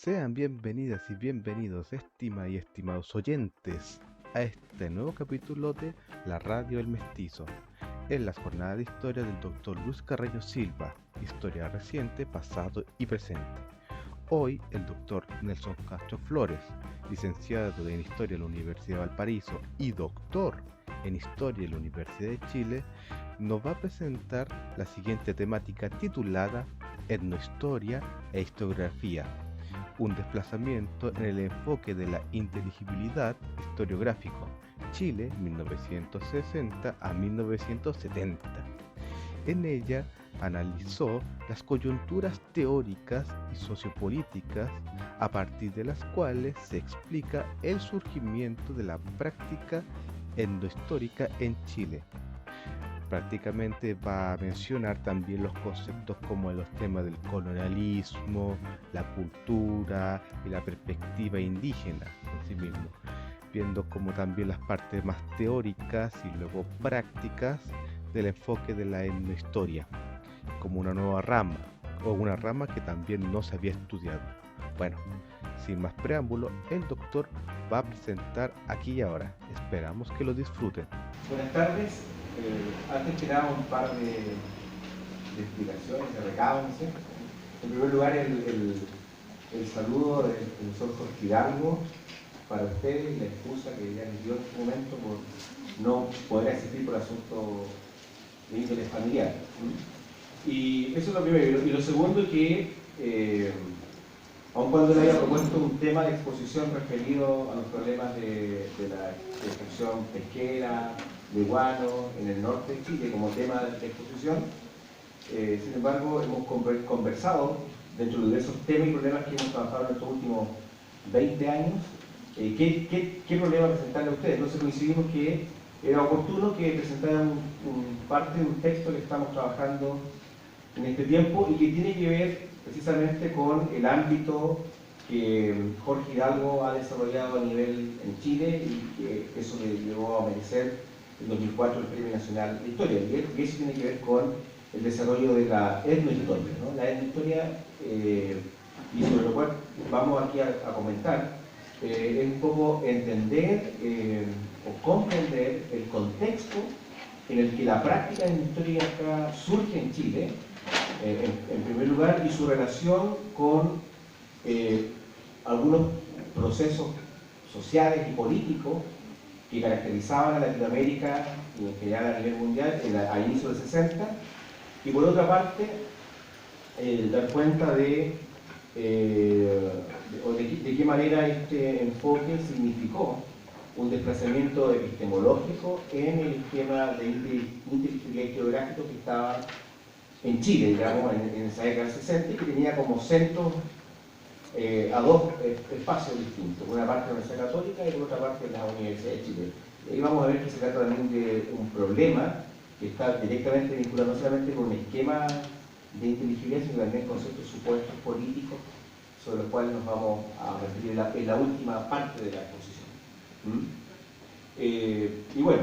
Sean bienvenidas y bienvenidos, estimadas y estimados oyentes, a este nuevo capítulo de La Radio del Mestizo, en las jornadas de historia del Dr. Luis Carreño Silva, historia reciente, pasado y presente. Hoy el Dr. Nelson Castro Flores, licenciado en Historia de la Universidad de Valparaíso y doctor en Historia de la Universidad de Chile, nos va a presentar la siguiente temática titulada Etnohistoria e Historiografía, un desplazamiento en el enfoque de la inteligibilidad historiográfico, Chile 1960 a 1970. En ella analizó las coyunturas teóricas y sociopolíticas a partir de las cuales se explica el surgimiento de la práctica etnohistórica en Chile. Prácticamente va a mencionar también los conceptos como los temas del colonialismo, la cultura y la perspectiva indígena en sí mismo, viendo como también las partes más teóricas y luego prácticas del enfoque de la etnohistoria, como una nueva rama, o una rama que también no se había estudiado. Bueno, sin más preámbulo, el doctor va a presentar aquí y ahora. Esperamos que lo disfruten. Buenas tardes. Antes que nada, un par de explicaciones, de recados, ¿sí? En primer lugar, el saludo del profesor Jorge Hidalgo para ustedes y la excusa que ya les dio en su momento por no poder asistir por asuntos de índole familiar. Y eso es lo primero. Y lo segundo, que aun cuando le haya propuesto un tema de exposición referido a los problemas de la extracción pesquera, de guano en el norte de Chile como tema de exposición, sin embargo hemos conversado dentro de esos temas y problemas que hemos trabajado en estos últimos 20 años, ¿qué problema presentarle a ustedes? Entonces coincidimos que era oportuno que presentaran parte de un texto que estamos trabajando en este tiempo y que tiene que ver precisamente con el ámbito que Jorge Hidalgo ha desarrollado a nivel en Chile y que eso le llevó a merecer en 2004 el Premio Nacional de Historia, y eso tiene que ver con el desarrollo de la etnohistoria, ¿no? La etnohistoria, y sobre lo cual vamos aquí a comentar, es un poco entender o comprender el contexto en el que la práctica etnohistórica surge en Chile, en primer lugar, y su relación con algunos procesos sociales y políticos que caracterizaban a Latinoamérica y en general a nivel mundial a inicios del 60, y por otra parte dar cuenta de qué manera este enfoque significó un desplazamiento epistemológico en el esquema de inteligibilidad geográfico que estaba en Chile, digamos, en esa década del 60, y que tenía como centro a dos espacios distintos, por una parte la Universidad Católica y por otra parte la Universidad de Chile. Y ahí vamos a ver que se trata también de un problema que está directamente vinculado no solamente con un esquema de inteligibilidad, sino también con ciertos supuestos políticos sobre los cuales nos vamos a referir en la última parte de la exposición. Y bueno,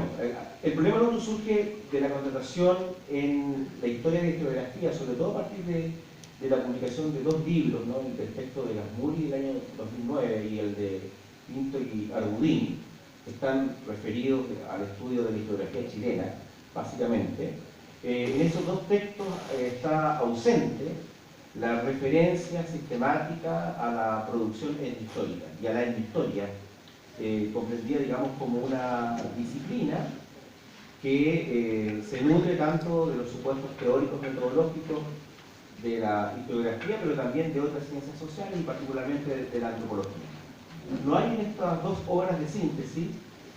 el problema no surge de la contratación en la historia de la historiografía, sobre todo a partir de la publicación de dos libros, ¿no? El texto de Gasmuri del año 2009 y el de Pinto y Argudín, que están referidos al estudio de la historiografía chilena, básicamente. En esos dos textos está ausente la referencia sistemática a la producción etnohistórica y a la etnohistoria, comprendida, digamos, como una disciplina que se nutre tanto de los supuestos teóricos metodológicos de la historiografía, pero también de otras ciencias sociales y particularmente de la antropología. No hay en estas dos obras de síntesis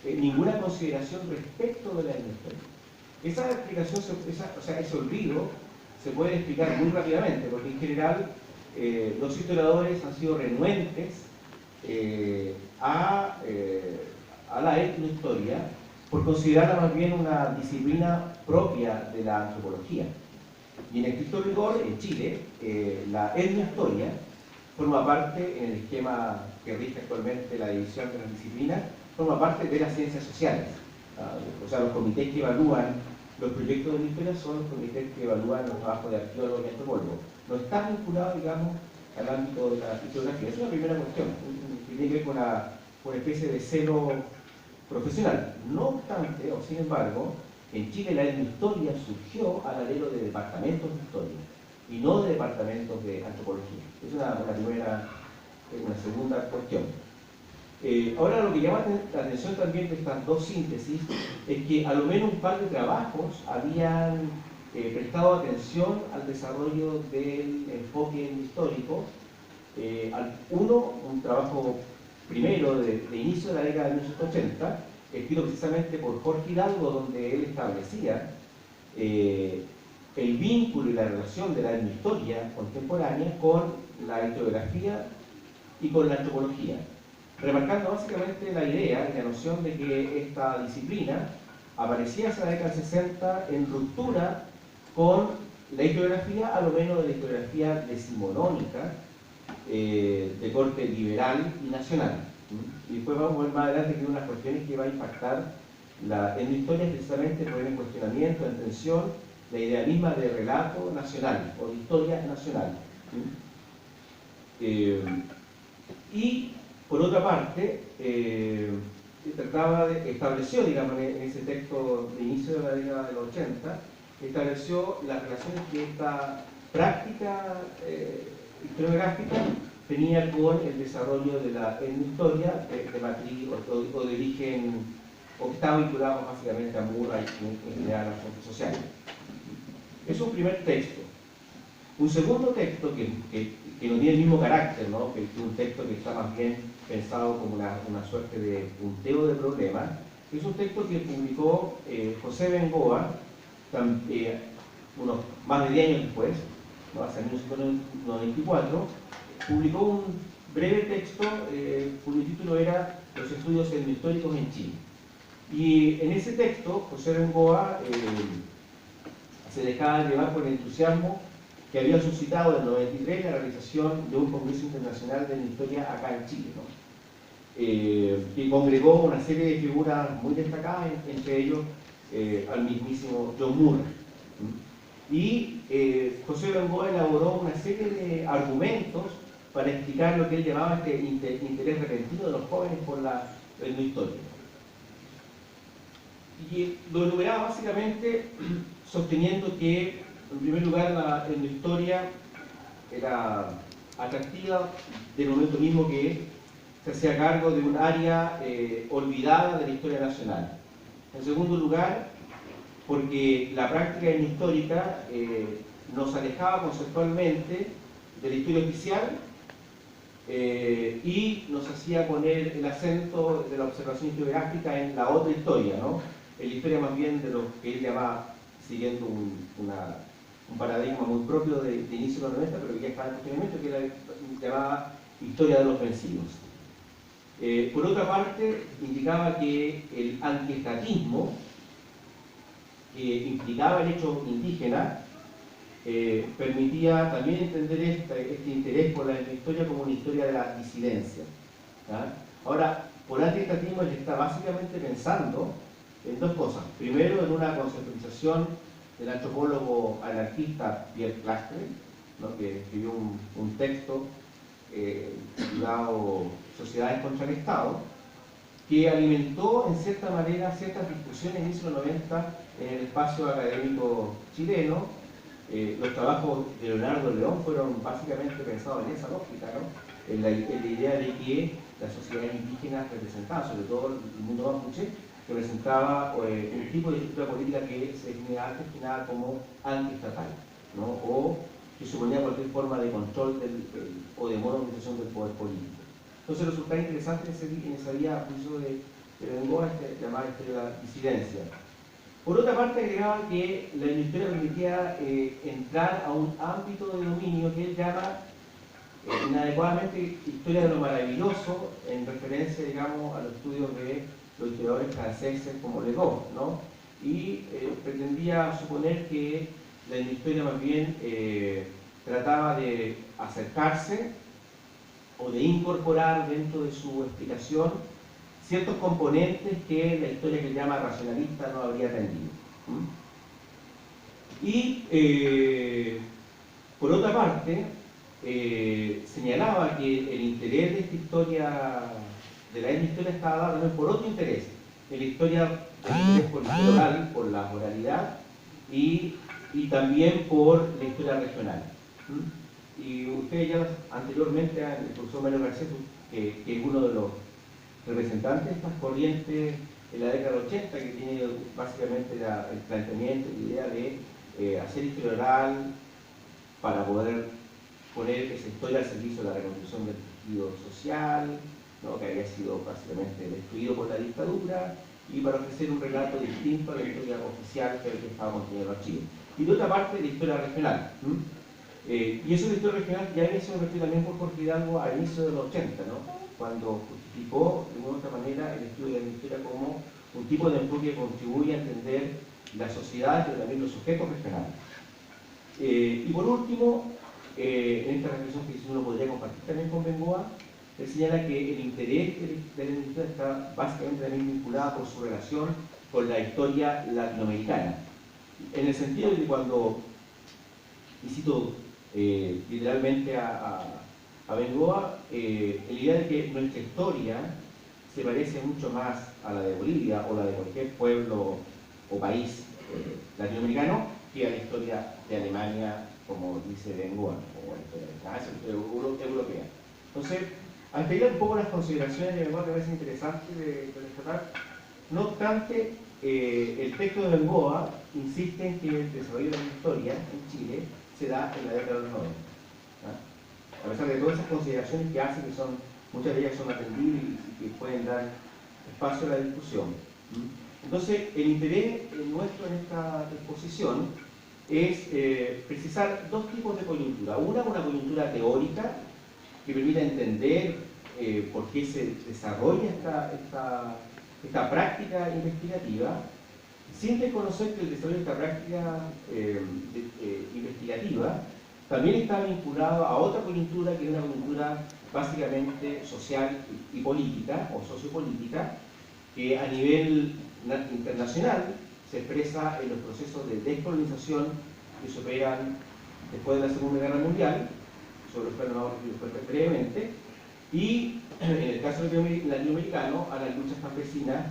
ninguna consideración respecto de la etnohistoria. Esa explicación, ese olvido, se puede explicar muy rápidamente, porque en general los historiadores han sido renuentes a la etnohistoria por considerarla más bien una disciplina propia de la antropología. Y en estricto rigor, en Chile, la etnohistoria forma parte, en el esquema que rige actualmente la división de las disciplinas, forma parte de las ciencias sociales. O sea, los comités que evalúan los proyectos de la historia son los comités que evalúan los trabajos de arqueólogos y antropólogos. No está vinculado, digamos, al ámbito de la historiografía. Esa es la primera cuestión, que tiene que ver con una especie de celo profesional. No obstante, o sin embargo, en Chile la etnohistoria surgió al alero de departamentos de historia y no de departamentos de antropología. Es una segunda cuestión. Ahora lo que llama la atención también de estas dos síntesis es que a lo menos un par de trabajos habían prestado atención al desarrollo del enfoque histórico. Uno, un trabajo primero de inicio de la década de 1980, escrito precisamente por Jorge Hidalgo, donde él establecía el vínculo y la relación de la etnohistoria contemporánea con la historiografía y con la antropología, remarcando básicamente la idea y la noción de que esta disciplina aparecía hacia la década del 60 en ruptura con la historiografía, a lo menos de la historiografía decimonónica, de corte liberal y nacional. Y después vamos a ver más adelante que hay unas cuestiones que va a impactar en la historia precisamente por el cuestionamiento, en tensión, la idea misma de relato nacional o de historia nacional. Y por otra parte, estableció, digamos, en ese texto de inicio de la década de los 80, estableció las relaciones que esta práctica historiográfica tenía con el desarrollo de la etnohistoria de matriz o de origen, o que estaba vinculado básicamente a Murray y en general a las ciencias sociales. Es un primer texto. Un segundo texto que no tiene el mismo carácter, ¿no? Que un texto que está más bien pensado como una suerte de punteo de problemas, es un texto que publicó José Bengoa unos más de 10 años después, ¿no? Hacia 1994, publicó un breve texto cuyo título era Los estudios etnohistóricos en Chile. Y en ese texto, José Bengoa se dejaba llevar por el entusiasmo que había suscitado en el 93 la realización de un congreso internacional de etnohistoria acá en Chile, ¿no? Que congregó una serie de figuras muy destacadas, entre ellos al mismísimo John Murray. Y José Bengoa elaboró una serie de argumentos para explicar lo que él llamaba este interés repentino de los jóvenes por la etnohistoria. Y lo enumeraba básicamente sosteniendo que, en primer lugar, la etnohistoria era atractiva del momento mismo que se hacía cargo de un área olvidada de la historia nacional. En segundo lugar, porque la práctica etnohistórica nos alejaba conceptualmente de la historia oficial y nos hacía poner el acento de la observación historiográfica en la otra historia, ¿no? En la historia más bien de lo que él llamaba, siguiendo un paradigma muy propio de inicio de los 90, pero que ya estaba en cuestionamiento, que era llamada historia de los vencidos. Por otra parte, indicaba que el antiestatismo, que implicaba el hecho indígena, permitía también entender este interés por la historia como una historia de la disidencia. ¿Ya? Ahora, por antiestatismo él está básicamente pensando en dos cosas. Primero, en una conceptualización del antropólogo anarquista Pierre Clastre, ¿no? Que escribió un texto titulado Sociedades contra el Estado, que alimentó en cierta manera ciertas discusiones en los 90 en el espacio académico chileno. Los trabajos de Leonardo León fueron básicamente pensados en esa lógica, ¿no? En la idea de que las sociedades indígenas representaban, sobre todo el mundo mapuche, representaba un tipo de estructura política que se definaba como antiestatal, ¿no? O que suponía cualquier forma de control o de monopolización del poder político. Entonces resulta interesante en esa vía, a juicio de Bengoa, llamada historia de la disidencia. Por otra parte, agregaba que la etnohistoria permitía entrar a un ámbito de dominio que él llama inadecuadamente historia de lo maravilloso, en referencia, digamos, a los estudios de los historiadores franceses como Legault, ¿no? Y pretendía suponer que la etnohistoria más bien trataba de acercarse o de incorporar dentro de su explicación ciertos componentes que la historia que llama racionalista no habría atendido. Y por otra parte, señalaba que el interés de esta historia, de la historia, estaba dado también por otro interés, en la historia, el interés por la oral, por la oralidad, y también por la historia regional. Y ustedes ya anteriormente, el profesor Mario Garcés, que es uno de los representantes de estas corrientes en la década del 80, que tiene básicamente el planteamiento y la idea de hacer historia oral para poder poner esa historia al servicio de la reconstrucción del tejido social, ¿no?, que había sido básicamente destruido por la dictadura, y para ofrecer un relato distinto a la historia oficial que estaba contenida en los archivos. Y de otra parte, la historia regional. Y eso de la historia regional ya había sido referido también por Jorge Hidalgo a inicio de los 80, ¿no?, cuando justificó de una u otra manera el estudio de la historia como un tipo de enfoque que contribuye a entender la sociedad, pero también los sujetos regionales. Y por último, en esta reflexión que uno podría compartir también con Bengoa, él señala que el interés de la historia está básicamente también vinculado por su relación con la historia latinoamericana, en el sentido de que cuando, y cito literalmente a Bengoa, la idea de que nuestra historia se parece mucho más a la de Bolivia o la de cualquier pueblo o país latinoamericano que a la historia de Alemania, como dice Bengoa, o la historia de Francia, la historia europea. Entonces, al pedir un poco las consideraciones de Bengoa, que me parece interesante de rescatar, no obstante, el texto de Bengoa insiste en que el desarrollo de la historia en Chile se da en la década de los 90. A pesar de todas esas consideraciones que hace, que son, muchas de ellas son atendibles y que pueden dar espacio a la discusión. Entonces, el interés nuestro en esta exposición es precisar dos tipos de coyuntura. Una coyuntura teórica, que permite entender por qué se desarrolla esta práctica investigativa, sin desconocer que el desarrollo de esta práctica investigativa también está vinculado a otra coyuntura, que es una coyuntura básicamente social y política, o sociopolítica, que a nivel internacional se expresa en los procesos de descolonización que se operan después de la Segunda Guerra Mundial, sobre los cuales vamos a reflejar brevemente, y en el caso latinoamericano, a las luchas campesinas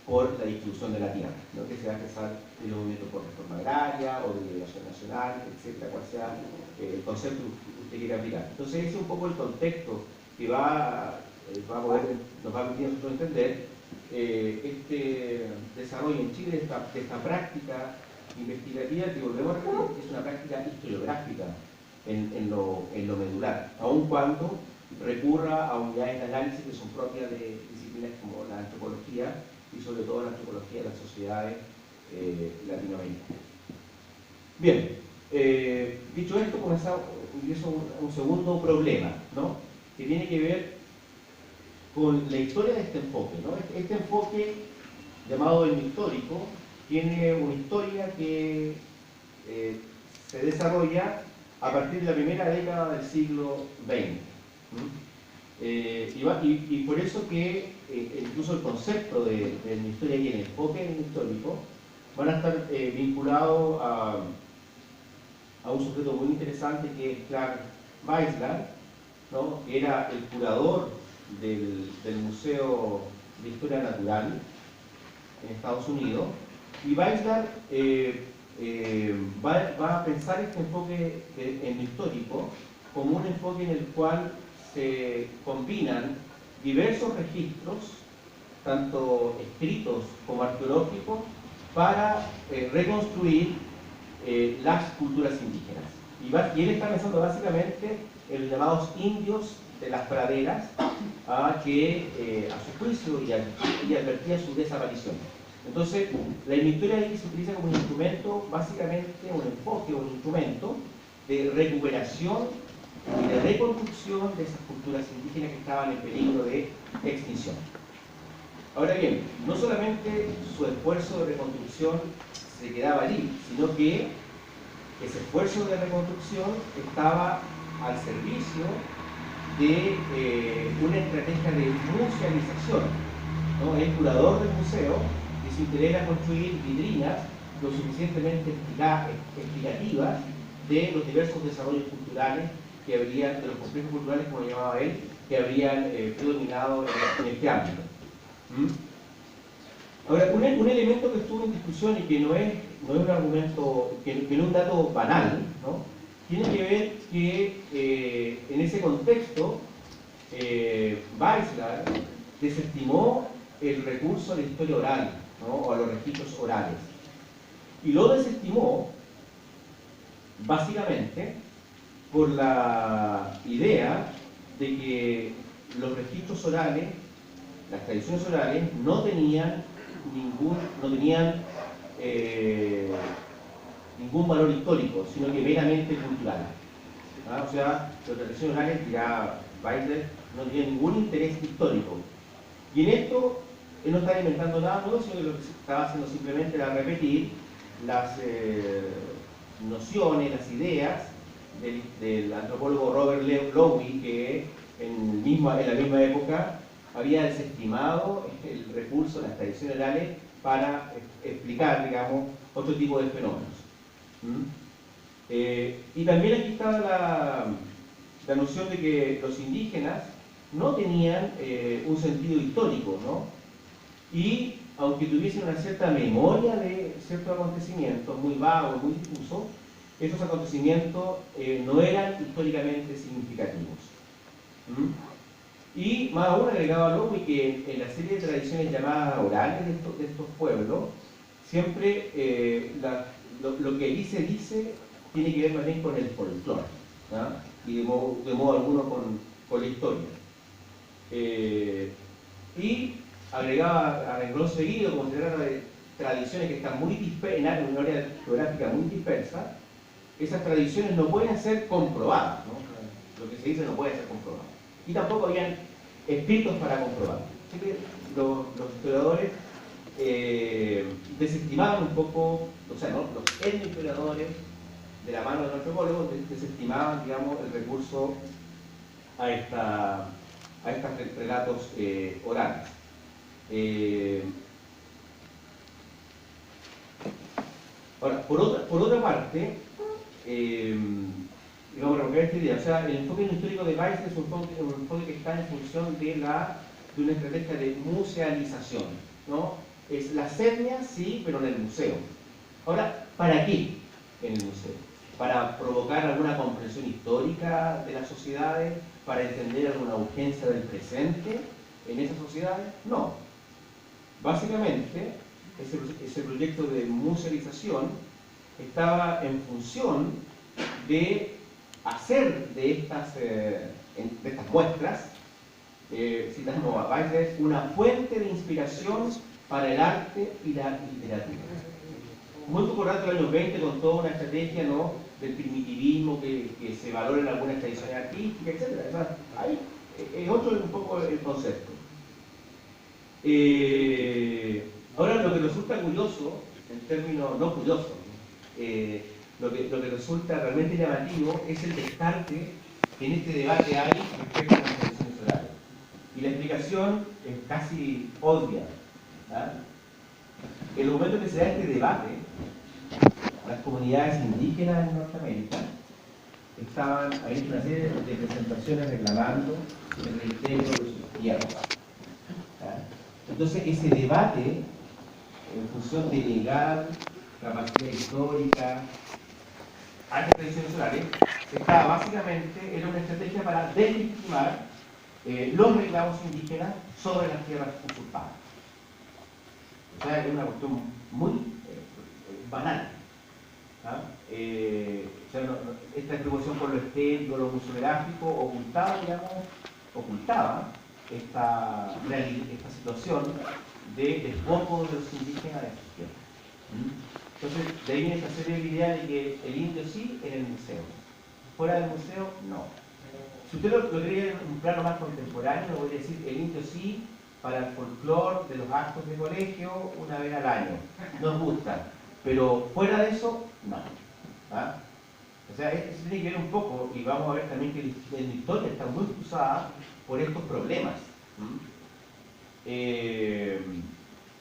por la distribución de la tierra, ¿no?, que se va a expresar en los movimientos por reforma agraria o de liberación nacional, etcétera, cual sea el concepto que usted quiera aplicar. Entonces, ese es un poco el contexto que nos va a permitir a nosotros entender este desarrollo en Chile de esta práctica investigativa, que volvemos a repetir, que es una práctica historiográfica en lo medular, aun cuando recurra a unidades de análisis que son propias de disciplinas como la antropología y sobre todo la antropología de las sociedades latinoamericanas. Bien, dicho esto, comenzamos un segundo problema, ¿no?, que tiene que ver con la historia de este enfoque, ¿no? Este enfoque, llamado etnohistórico, tiene una historia que se desarrolla a partir de la primera década del siglo XX. Y por eso que incluso el concepto de la historia y el enfoque histórico van a estar vinculados a un sujeto muy interesante, que es Clark Weisgard, ¿no?, que era el curador del Museo de Historia Natural en Estados Unidos. Y Weisgard va a pensar este enfoque etnohistórico como un enfoque en el cual se combinan diversos registros, tanto escritos como arqueológicos, para reconstruir las culturas indígenas. Y él está pensando básicamente en los llamados indios de las praderas, que a su juicio y advertía su desaparición. Entonces, la historia aquí se utiliza como un instrumento, básicamente un enfoque, un instrumento de recuperación y de reconstrucción de esas culturas indígenas que estaban en peligro de extinción. Ahora bien, no solamente su esfuerzo de reconstrucción se quedaba allí, sino que ese esfuerzo de reconstrucción estaba al servicio de una estrategia de musealización, ¿no? El curador del museo, que se interesa en construir vitrinas lo suficientemente explicativas de los diversos desarrollos culturales que habrían, de los complejos culturales, como llamaba él, que habrían predominado en este ámbito. Ahora, un elemento que estuvo en discusión y que no es un argumento, que no es un dato banal, ¿no? Tiene que ver que en ese contexto Weisler desestimó el recurso a la historia oral, ¿no? O a los registros orales. Y lo desestimó básicamente por la idea de que los registros orales, las tradiciones orales, no tenían ningún valor histórico, sino que meramente cultural. ¿Ah? O sea, las tradiciones orales, dirá Weisler, no tenían ningún interés histórico. Y en esto, él no está inventando nada nuevo, sino que lo que estaba haciendo simplemente era repetir las nociones, las ideas del antropólogo Robert Lowy, que en la misma época había desestimado el recurso a las tradiciones orales para explicar, digamos, otro tipo de fenómenos. Y también aquí está la noción de que los indígenas no tenían un sentido histórico, ¿no? Y aunque tuviesen una cierta memoria de ciertos acontecimientos, muy vagos, muy difusos, esos acontecimientos no eran históricamente significativos. Y más aún agregado a Lowy que en la serie de tradiciones llamadas orales de estos pueblos, siempre lo que allí se dice tiene que ver más bien con el folclore, ¿no? Y de modo alguno con la historia. Y agregaba a renglón seguido, como se trata de tradiciones que están muy dispersas, en una área geográfica muy dispersa, esas tradiciones no pueden ser comprobadas, ¿no? Lo que se dice no puede ser comprobado. Y tampoco habían escritos para comprobarlo. Así que los historiadores desestimaban un poco, o sea, ¿no? Los etnohistoriadores, de la mano de los antropólogos, desestimaban, digamos, el recurso a estos relatos orales. Ahora, por otra parte, digamos, recuperar esta idea, o sea, el enfoque histórico de Weisler es un enfoque que está en función de una estrategia de musealización, ¿no? Es la etnia, sí, pero en el museo. Ahora, ¿para qué en el museo? ¿Para provocar alguna comprensión histórica de las sociedades? ¿Para entender alguna urgencia del presente en esas sociedades? No. Básicamente, ese proyecto de musealización estaba en función de hacer de estas muestras, citamos a Weisler, una fuente de inspiración para el arte y la literatura. Muy popular del año 20 con toda una estrategia, ¿no?, del primitivismo que se valora en algunas tradiciones artísticas, etc. O sea, ahí es otro un poco el concepto. Ahora, lo que resulta curioso, en términos no curiosos, lo que resulta realmente llamativo es el descarte que en este debate hay respecto a las tradiciones orales. Y la explicación es casi obvia. ¿Ah? En el momento que se da este debate, las comunidades indígenas en Norteamérica habían hecho una serie de presentaciones reclamando el reintegro de sus tierras. Entonces, ese debate, en función de legal, capacidad histórica, a estas tradiciones orales, era una estrategia para deslegitimar los reclamos indígenas sobre las tierras usurpadas. O sea, es una cuestión muy banal. ¿Ah? O sea, esta atribución por lo estético, lo museográfico, ocultaba esta situación de despojo de los indígenas de sus tierras. Entonces, de ahí viene esta serie de ideas de que el indio sí en el museo, fuera del museo no. Si usted lo quería en un plano más contemporáneo, lo podría decir el indio sí para el folclore de los actos de colegio una vez al año. Nos gusta, pero fuera de eso, no. ¿Ah? O sea, eso tiene que ver un poco, y vamos a ver también que la historia está muy cruzada por estos problemas.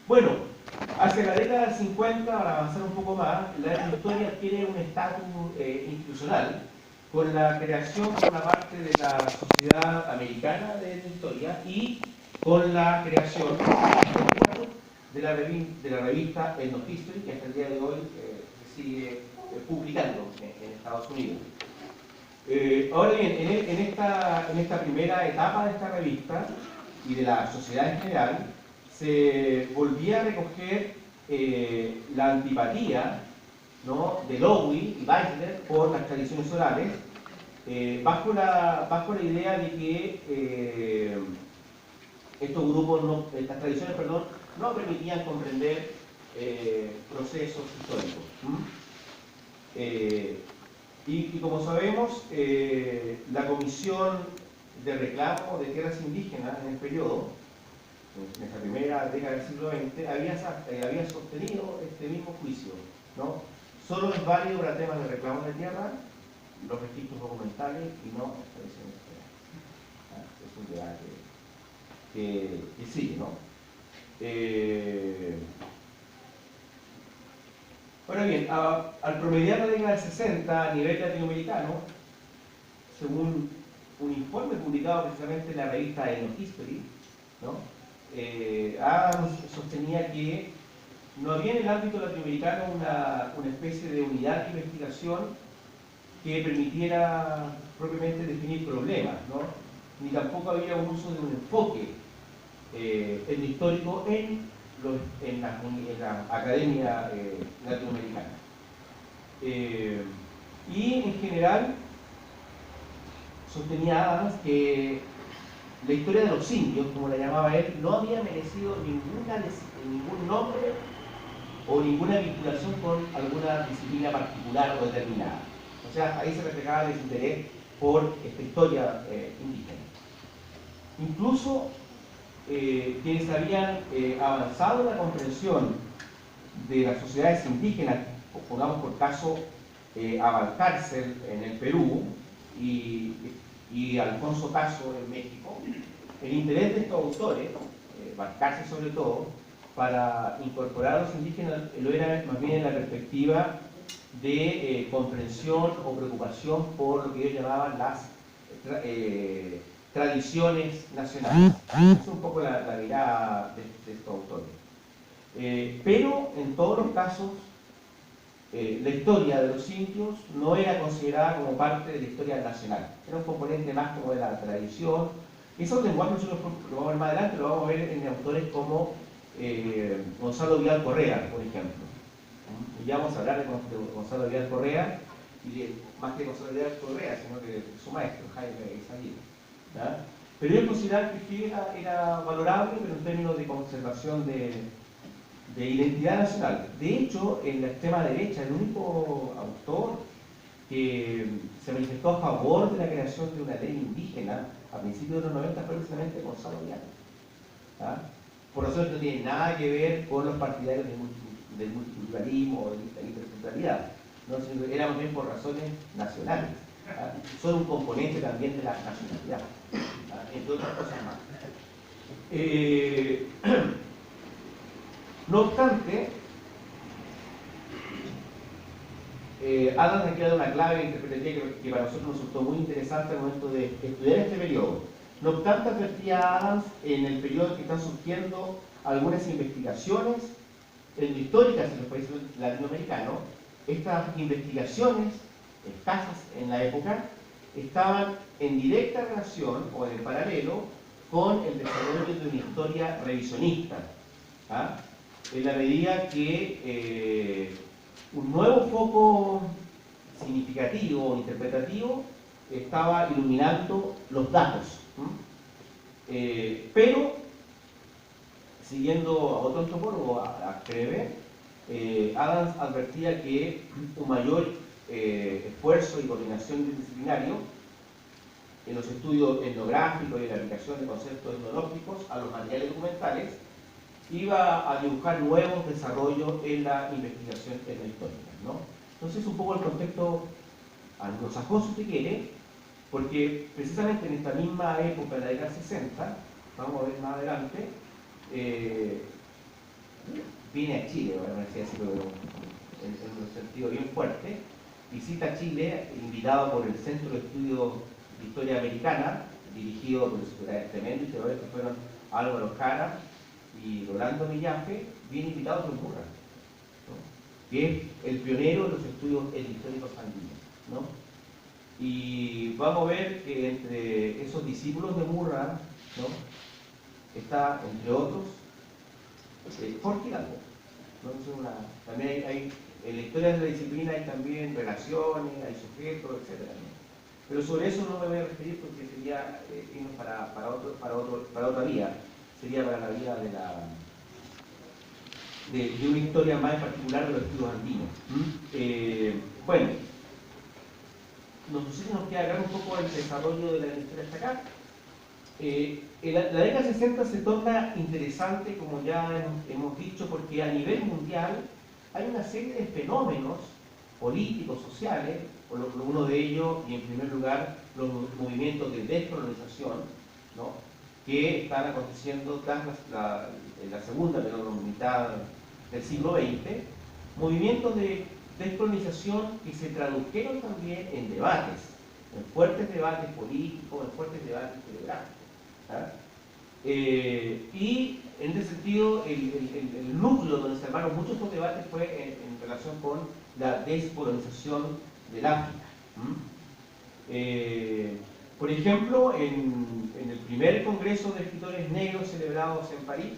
Bueno, hacia la década del 50, para avanzar un poco más, la historia tiene un estatus institucional con la creación por una parte de la Sociedad Americana de Historia y con la creación de la revista Ethnohistory, que hasta el día de hoy se sigue publicando en Estados Unidos. Ahora bien, en esta primera etapa de esta revista y de la sociedad en general, se volvía a recoger la antipatía, ¿no?, de Lowy y Weisler por las tradiciones orales, bajo la idea de que estos grupos, estas tradiciones, perdón, no permitían comprender procesos históricos. Y como sabemos, la Comisión de Reclamo de Tierras Indígenas en el periodo, en esa primera década del siglo XX, había sostenido este mismo juicio, ¿no? Solo es válido para temas de reclamo de tierra, los registros documentales y no las tradiciones orales. Es un debate que sigue, ¿no? Ahora bien, al promediar la década del 60 a nivel latinoamericano, según un informe publicado precisamente en la revista Ethnohistory, ¿no?, Adams sostenía que no había en el ámbito latinoamericano una especie de unidad de investigación que permitiera propiamente definir problemas, ¿no?, ni tampoco había un uso de un enfoque etnohistórico en la academia latinoamericana. Y en general sostenía Adams que la historia de los indios, como la llamaba él, no había merecido ningún nombre o ninguna vinculación con alguna disciplina particular o determinada. O sea, ahí se reflejaba el desinterés por esta historia indígena. Incluso quienes habían avanzado en la comprensión de las sociedades indígenas, pongamos por caso a Valcárcel en el Perú y Alfonso Caso en México, el interés de estos autores, Valcárcel sobre todo, para incorporar a los indígenas lo era más bien en la perspectiva de comprensión o preocupación por lo que ellos llamaban las tradiciones nacionales. Es un poco la mirada de estos autores. Pero en todos los casos, la historia de los indios no era considerada como parte de la historia nacional. Era un componente más como de la tradición. Esos lenguajes nosotros lo vamos a ver más adelante, lo vamos a ver en autores como Gonzalo Vidal Correa, por ejemplo. Y ya vamos a hablar de Gonzalo Vidal Correa, y más que Gonzalo Vidal Correa, sino de su maestro, Jaime Isaguirre. Pero ellos consideraban que sí era valorable, pero en términos de conservación de identidad nacional. De hecho, en la extrema derecha, el único autor que se manifestó a favor de la creación de una ley indígena a principios de los 90 fue precisamente Gonzalo Vidal. Por razones que no tienen nada que ver con los partidarios del multiculturalismo o de la interculturalidad, ¿no? Sino que eran bien por razones nacionales. Son un componente también de la nacionalidad, entre otras cosas más. No obstante, Adams ha creado una clave interpretativa que para nosotros nos resultó muy interesante al momento de estudiar este periodo. No obstante, advertía Adams en el periodo que están surgiendo algunas investigaciones históricas en los países latinoamericanos. Estas investigaciones, escasas en la época, estaban en directa relación o en paralelo con el desarrollo de una historia revisionista. En la medida que un nuevo foco significativo o interpretativo estaba iluminando los datos. Pero, siguiendo a otro antropólogo, a Krebe, Adams advertía que un mayor esfuerzo y coordinación interdisciplinario en los estudios etnográficos y en la aplicación de conceptos etnológicos a los materiales documentales iba a dibujar nuevos desarrollos en la investigación etnohistórica, ¿no? Entonces, un poco el contexto anglosajón, si usted quiere, porque precisamente en esta misma época, en la década 60, vamos a ver más adelante, viene a Chile, bueno, así, pero en un sentido bien fuerte, visita Chile, invitado por el Centro de Estudios de Historia Americana, dirigido por tremendos historiadores que fueron Álvaro Jara y Rolando Millaje, viene invitado por Murra, ¿no? Que es el pionero de los estudios históricos andinos, ¿no? Y vamos a ver que entre esos discípulos de Murra, ¿no?, está, entre otros, Jorge Hidalgo, ¿no? También hay, en la historia de la disciplina hay también relaciones, hay sujetos, etc., ¿no? Pero sobre eso no me voy a referir porque sería irnos para otra vía, sería para la vía de una historia más en particular de los estudios andinos. Bueno, no sé si nos queda acá un poco el desarrollo de la historia hasta acá. La década 60 se torna interesante, como ya hemos dicho, porque a nivel mundial hay una serie de fenómenos políticos, sociales, uno de ellos, y en primer lugar, los movimientos de descolonización, ¿no?, que están aconteciendo tras en la segunda mitad del siglo XX, movimientos de descolonización que se tradujeron también en debates, en fuertes debates políticos, en fuertes debates geográficos, ¿ah? Y en ese sentido, el núcleo donde se armaron muchos de estos debates fue en relación con la descolonización del África. Por ejemplo, en el primer Congreso de Escritores Negros celebrados en París,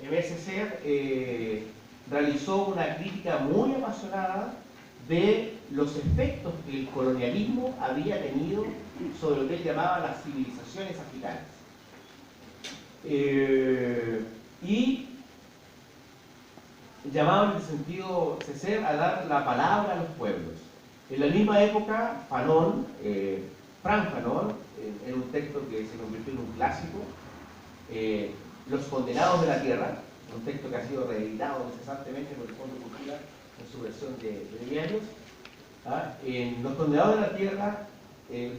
MSC realizó una crítica muy apasionada de los efectos que el colonialismo había tenido sobre lo que él llamaba las civilizaciones africanas. Y llamaba en el sentido Césaire a dar la palabra a los pueblos. En la misma época, Fanon, Frank Fanon, en un texto que se convirtió en un clásico, Los Condenados de la Tierra, un texto que ha sido reeditado incesantemente por el Fondo de Cultura en su versión de diarios. En Los Condenados de la Tierra,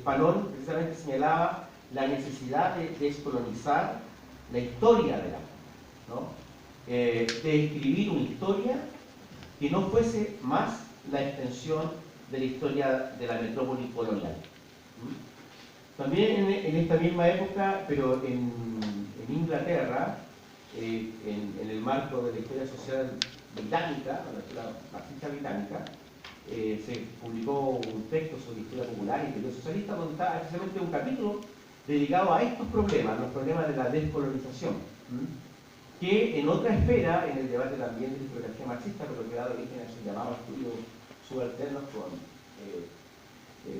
Fanon precisamente señalaba la necesidad de descolonizar la historia de la, ¿no?, de escribir una historia que no fuese más la extensión de la historia de la metrópoli colonial. También en esta misma época, pero en Inglaterra, en el marco de la historia social británica, la historia marxista británica, se publicó un texto sobre historia popular y teoría socialista, donde está precisamente un capítulo dedicado a estos problemas, los problemas de la descolonización, que en otra esfera, en el debate también de la historiografía marxista, pero que da origen a ese llamado estudio subalterno con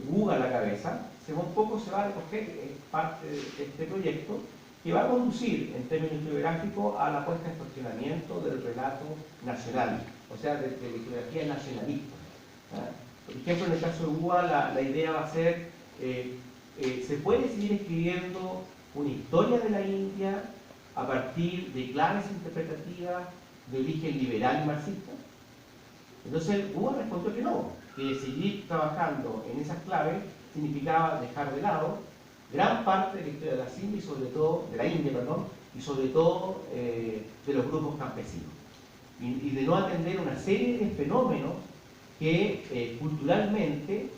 Buga a la cabeza, un poco se va a recoger parte de este proyecto que va a conducir en términos historiográficos a la puesta en cuestionamiento del relato nacional, o sea, de la historiografía nacionalista. Por ejemplo, en el caso de Buga, la idea va a ser, ¿se puede seguir escribiendo una historia de la India a partir de claves interpretativas de origen liberal y marxista? Entonces, Buga respondió que no, que seguir trabajando en esas claves significaba dejar de lado gran parte de la historia de la India y sobre todo, de la India, perdón, y sobre todo de los grupos campesinos. Y de no atender una serie de fenómenos que culturalmente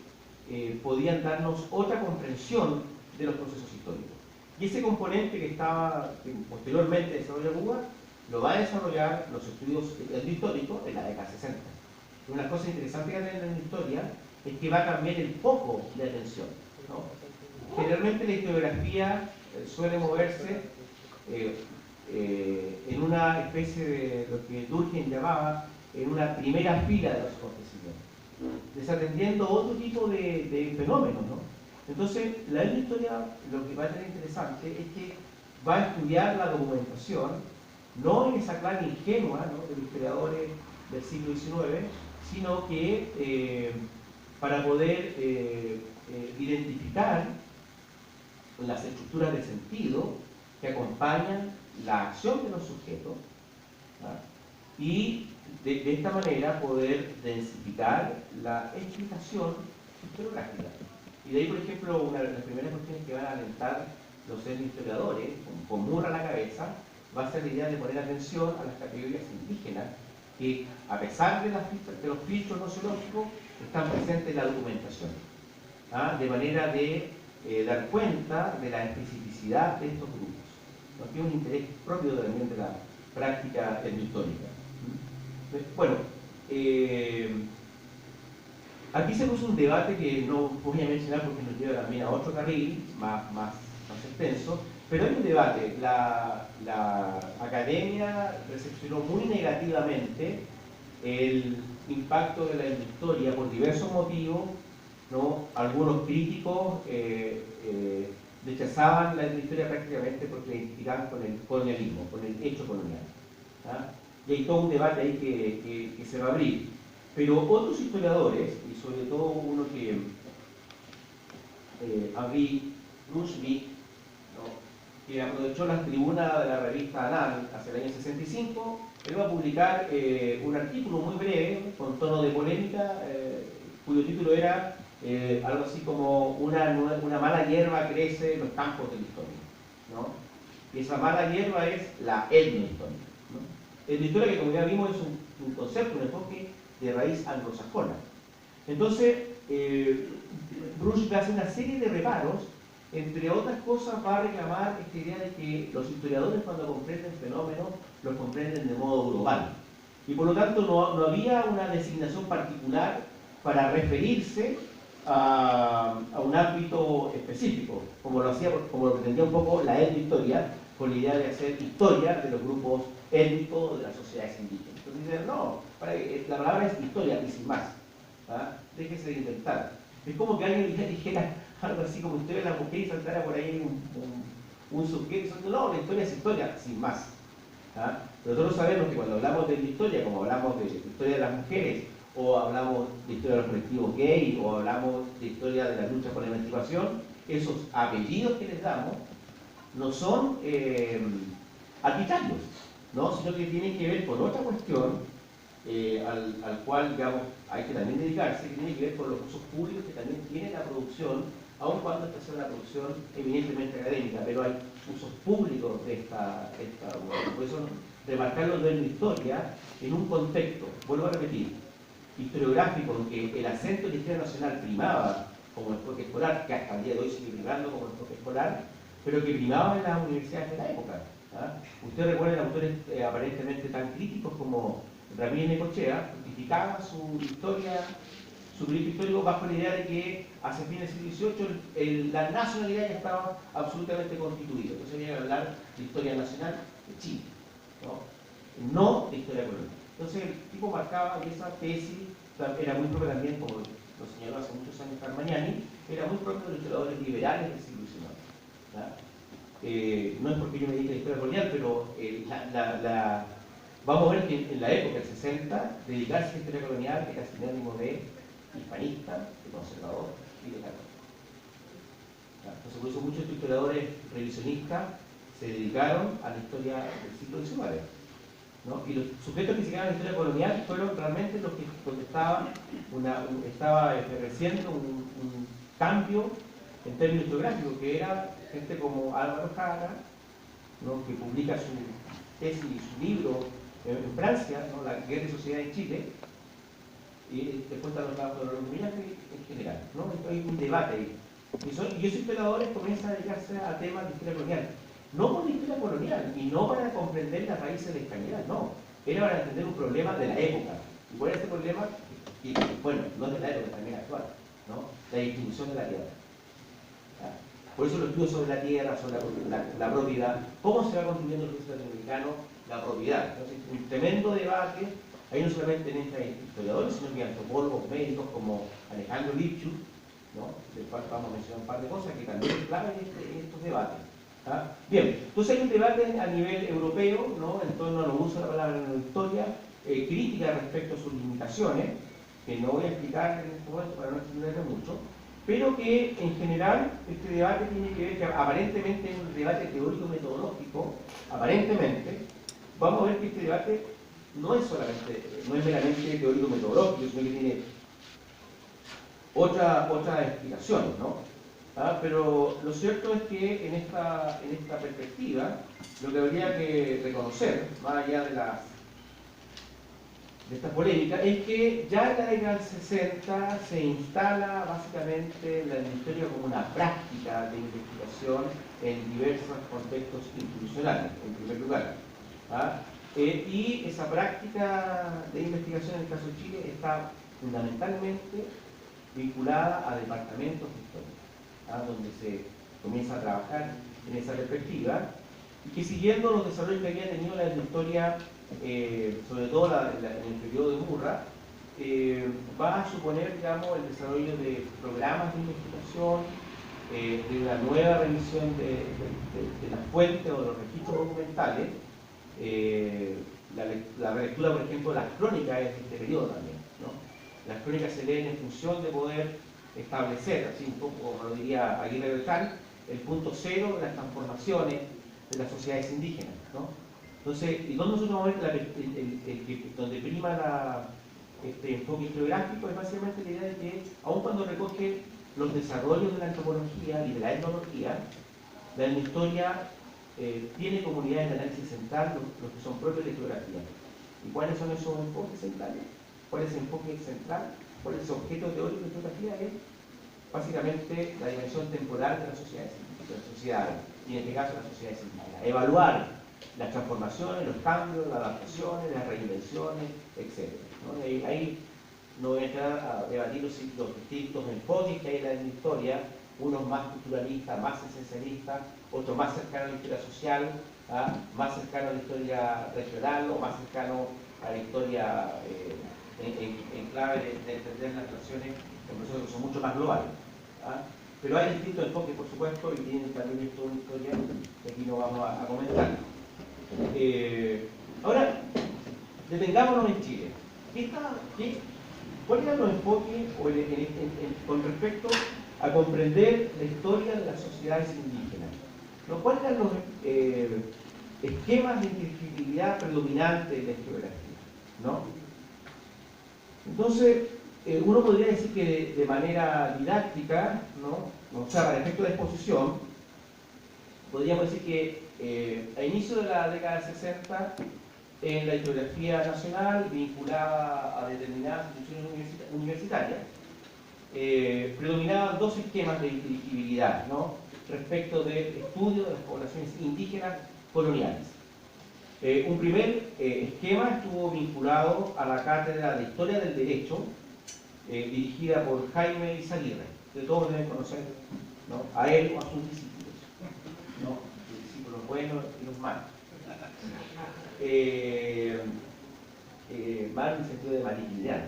podían darnos otra comprensión de los procesos históricos. Y ese componente que posteriormente desarrolló Buga, lo va a desarrollar los estudios históricos en la década 60. Una cosa interesante que aprender en la historia es que va a cambiar el foco de atención, ¿no? Generalmente la historiografía suele moverse en una especie de lo que Durkheim llamaba en una primera fila de los acontecimientos, desatendiendo otro tipo de fenómenos, ¿no? Entonces, la historia lo que va a tener interesante es que va a estudiar la documentación, no en esa clave ingenua, ¿no?, de los historiadores del siglo XIX, sino que para poder identificar las estructuras de sentido que acompañan la acción de los sujetos, ¿no?, y de esta manera poder densificar la explicación historiográfica. Y de ahí, por ejemplo, una de las primeras cuestiones que van a alentar los historiadores, con Murra a la cabeza, va a ser la idea de poner atención a las categorías indígenas que, a pesar de los filtros nociológicos, están presentes en la documentación, de manera de dar cuenta de la especificidad de estos grupos, ¿no? Que es un interés propio también de la práctica etnohistórica. Bueno, aquí se puso un debate que no voy a mencionar porque nos lleva también a otro carril más extenso, pero hay un debate. La academia recepcionó muy negativamente el impacto de la historia por diversos motivos, ¿no? Algunos críticos rechazaban la historia prácticamente porque la identificaban con el colonialismo, con el hecho colonial. Y hay todo un debate ahí que se va a abrir. Pero otros historiadores, y sobre todo uno que Henri Brunswick, ¿no? Que aprovechó las tribunas de la revista Anal hacia el año 65, él va a publicar un artículo muy breve, con tono de polémica, cuyo título era algo así como una mala hierba crece en los campos de la historia, ¿no? Y esa mala hierba es la etnohistoria, ¿no? Etnohistoria, que como ya vimos, es un concepto, un enfoque de raíz anglosajona. Entonces, Bruce hace una serie de reparos, entre otras cosas va a reclamar esta idea de que los historiadores, cuando comprenden fenómenos, los comprenden de modo global. Y por lo tanto no había una designación particular para referirse a un ámbito específico, como lo pretendía un poco la etnohistoria, con la idea de hacer historia de los grupos étnicos de las sociedades indígenas. Entonces dicen, no, la palabra es historia y sin más. Déjese de inventar. Es como que alguien dijera algo así como historia de la mujer y saltara por ahí un sujeto. No, la historia es historia, sin más. Pero nosotros sabemos que cuando hablamos de la historia, como hablamos de la historia de las mujeres, o hablamos de historia de los colectivos gay, o hablamos de historia de la lucha por la emancipación, esos apellidos que les damos no son arbitrarios, ¿no? Sino que tienen que ver con otra cuestión al cual, digamos, hay que también dedicarse, que tiene que ver con los usos públicos que también tiene la producción, aun cuando esta sea una producción evidentemente académica, pero hay usos públicos de esta obra. Por eso remarcarlo de la historia en un contexto, vuelvo a repetir, historiográfico, en que el acento de la historia nacional primaba como enfoque escolar, que hasta el día de hoy sigue primando como enfoque escolar, pero que primaba en las universidades de la época. Ustedes recuerdan autores aparentemente tan críticos como Ramírez Necochea, justificaba su historia, su proyecto histórico bajo la idea de que hacia fines del siglo XVIII la nacionalidad ya estaba absolutamente constituida. Entonces había que hablar de historia nacional de Chile, no de historia colonial. Entonces el tipo marcaba, y esa tesis era muy propia también, como lo señaló hace muchos años Carmagnani, era muy propio de los historiadores liberales del siglo XIX. No es porque yo me dedique a la historia colonial, pero vamos a ver que en la época del 60, dedicarse a la historia colonial era sinónimo de hispanista, de conservador y de católico. Entonces, por eso muchos historiadores revisionistas se dedicaron a la historia del siglo XIX. ¿No? Y los sujetos que se quedaron en la historia colonial fueron realmente los que estaba ejerciendo un cambio en términos geográficos, que era gente como Álvaro Jara, ¿no? Que publica su tesis y su libro en Francia, ¿no? La Guerra y Sociedad de Chile, y después están los viajes en general, ¿no? Hay un debate ahí. Y esos historiadores comienzan a dedicarse a temas de historia colonial. No por la historia colonial, y no para comprender las raíces de la hispanidad, no. Era para entender un problema de la época. Y cuál es este problema, y bueno, no es de la época, también actual, ¿no? La distribución de la tierra. Por eso los estudios sobre la tierra, sobre la propiedad, cómo se va construyendo el proceso latinoamericano, la propiedad. Entonces, un tremendo debate, ahí no solamente en historiadores, sino que antropólogos, médicos como Alejandro Lipschutz, ¿no? Del cual vamos a mencionar un par de cosas que también es clave en estos debates. Bien, entonces hay un debate a nivel europeo, ¿no? En torno al uso de la palabra en la historia, crítica respecto a sus limitaciones, que no voy a explicar en este momento para no extenderme mucho, pero que en general este debate tiene que ver que aparentemente es un debate teórico-metodológico, aparentemente, vamos a ver que este debate no es meramente teórico-metodológico, sino que tiene otras explicaciones, ¿no? Pero lo cierto es que en esta perspectiva, lo que habría que reconocer, más allá de las esta polémica es que ya en la década del 60 se instala básicamente la historia como una práctica de investigación en diversos contextos institucionales, en primer lugar. ¿Ah? Y esa práctica de investigación en el caso de Chile está fundamentalmente vinculada a departamentos de historia, ¿ah? Donde se comienza a trabajar en esa perspectiva, y que siguiendo los desarrollos que había tenido la historia, sobre todo en el periodo de Murra, va a suponer, digamos, el desarrollo de programas de investigación, de una nueva revisión de las fuentes o de los registros documentales, la relectura, por ejemplo, de las crónicas de este periodo también, ¿no? Las crónicas se leen en función de poder establecer, así un poco, como lo diría Aguirre Beltrán, el punto cero de las transformaciones de las sociedades indígenas, ¿no? Entonces, y donde nosotros vamos a ver donde prima este enfoque historiográfico es básicamente la idea de que, aun cuando recoge los desarrollos de la antropología y de la etnología, la etnohistoria tiene como unidad de análisis central los que son propios de historiografía. ¿Y cuáles son esos enfoques centrales? ¿Cuál es el enfoque central? ¿Cuál es el objeto teórico de historiografía? Es básicamente la dimensión temporal de las sociedades, y en este caso las sociedades indígenas. Evaluar las transformaciones, los cambios, las adaptaciones, las reinvenciones, etc. ¿No? Ahí no voy a entrar a debatir los distintos enfoques que hay en la historia, unos más culturalistas, más esencialistas, otros más cercanos a la historia social, más cercanos a la historia regional o más cercanos a la historia en clave de entender las relaciones en procesos que son mucho más globales. Pero hay distintos enfoques, por supuesto, y tienen también esto una historia que aquí no vamos a comentar. Ahora, detengámonos en Chile. ¿Cuáles eran los enfoques con respecto a comprender la historia de las sociedades indígenas? ¿No? ¿Cuáles eran los esquemas de inteligibilidad predominantes de la historiografía? ¿No? Entonces, uno podría decir que de manera didáctica, ¿no? O sea, para efecto de exposición, podríamos decir que a inicio de la década del 60, en la historiografía nacional, vinculada a determinadas instituciones universitarias, predominaban dos esquemas de inteligibilidad, ¿no? Respecto del estudio de las poblaciones indígenas coloniales. Un primer esquema estuvo vinculado a la cátedra de Historia del Derecho, dirigida por Jaime Izaguirre. De todos deben conocer, ¿no? A él o a sus discípulos, ¿no? Sus discípulos buenos y los malos. Mal en el sentido de malignidad.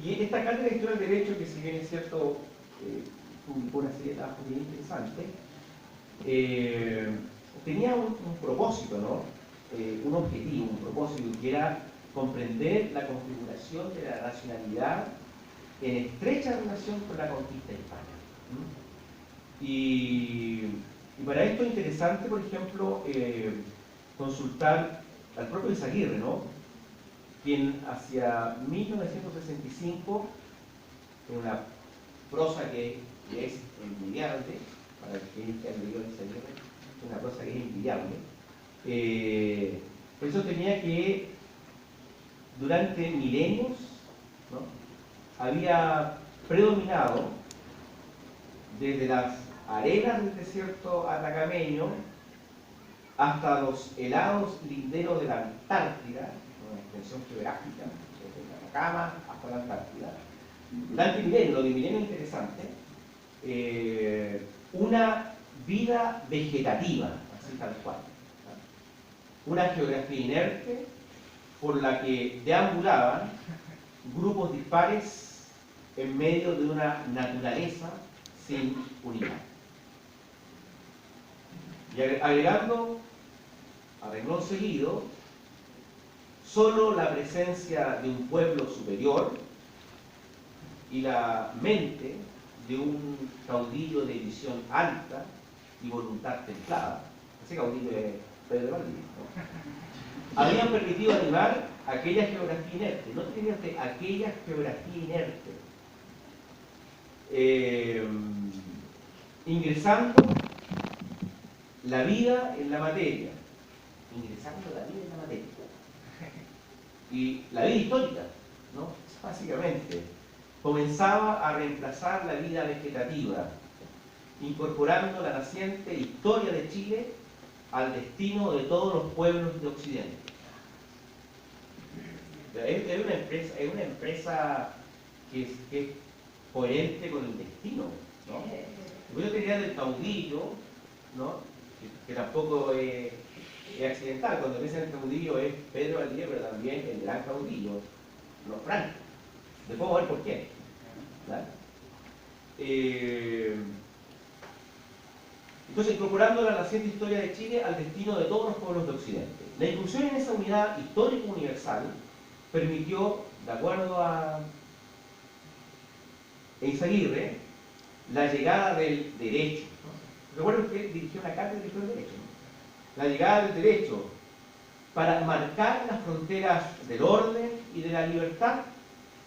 Y esta cátedra de Historia del Derecho, que si bien es cierto, publicó una serie de trabajos bien interesantes, tenía un propósito, ¿no? Un objetivo, un propósito, que era comprender la configuración de la racionalidad en estrecha relación con la conquista hispana. Y para esto es interesante, por ejemplo, consultar al propio Izaguirre, ¿no? Quien hacia 1965, en una prosa que es envidiable, para el que han leído Izaguirre, una prosa que es envidiable, por eso tenía que durante milenios, ¿no? Había predominado desde las arenas del desierto atacameño hasta los helados linderos de la Antártida, una extensión geográfica, desde Atacama hasta la Antártida, durante milenios, lo de milenio es interesante, una vida vegetativa, así tal cual, ¿no? Una geografía inerte por la que deambulaban grupos dispares en medio de una naturaleza sin unidad. Y agregando, a renglón seguido, solo la presencia de un pueblo superior y la mente de un caudillo de visión alta y voluntad templada, ese caudillo es Pedro Valdivia, ¿no? Habían permitido animar aquella geografía inerte, no inerte, aquella geografía inerte, ingresando la vida en la materia, ingresando la vida en la materia, y la vida histórica, ¿no? Básicamente, comenzaba a reemplazar la vida vegetativa, incorporando la naciente historia de Chile al destino de todos los pueblos de Occidente. Es una empresa que es coherente con el destino, ¿no? Yo tenía del caudillo, ¿no? Que tampoco es accidental. Cuando dicen el caudillo es Pedro Valdivia, pero también el gran caudillo, los francos. Después vamos a ver por qué, ¿verdad? Entonces, incorporando la naciente historia de Chile al destino de todos los pueblos de Occidente. La inclusión en esa unidad histórica universal permitió, de acuerdo a Eizaguirre, la llegada del derecho. Recuerden que dirigió una cátedra del derecho, ¿no? La llegada del derecho para marcar las fronteras del orden y de la libertad,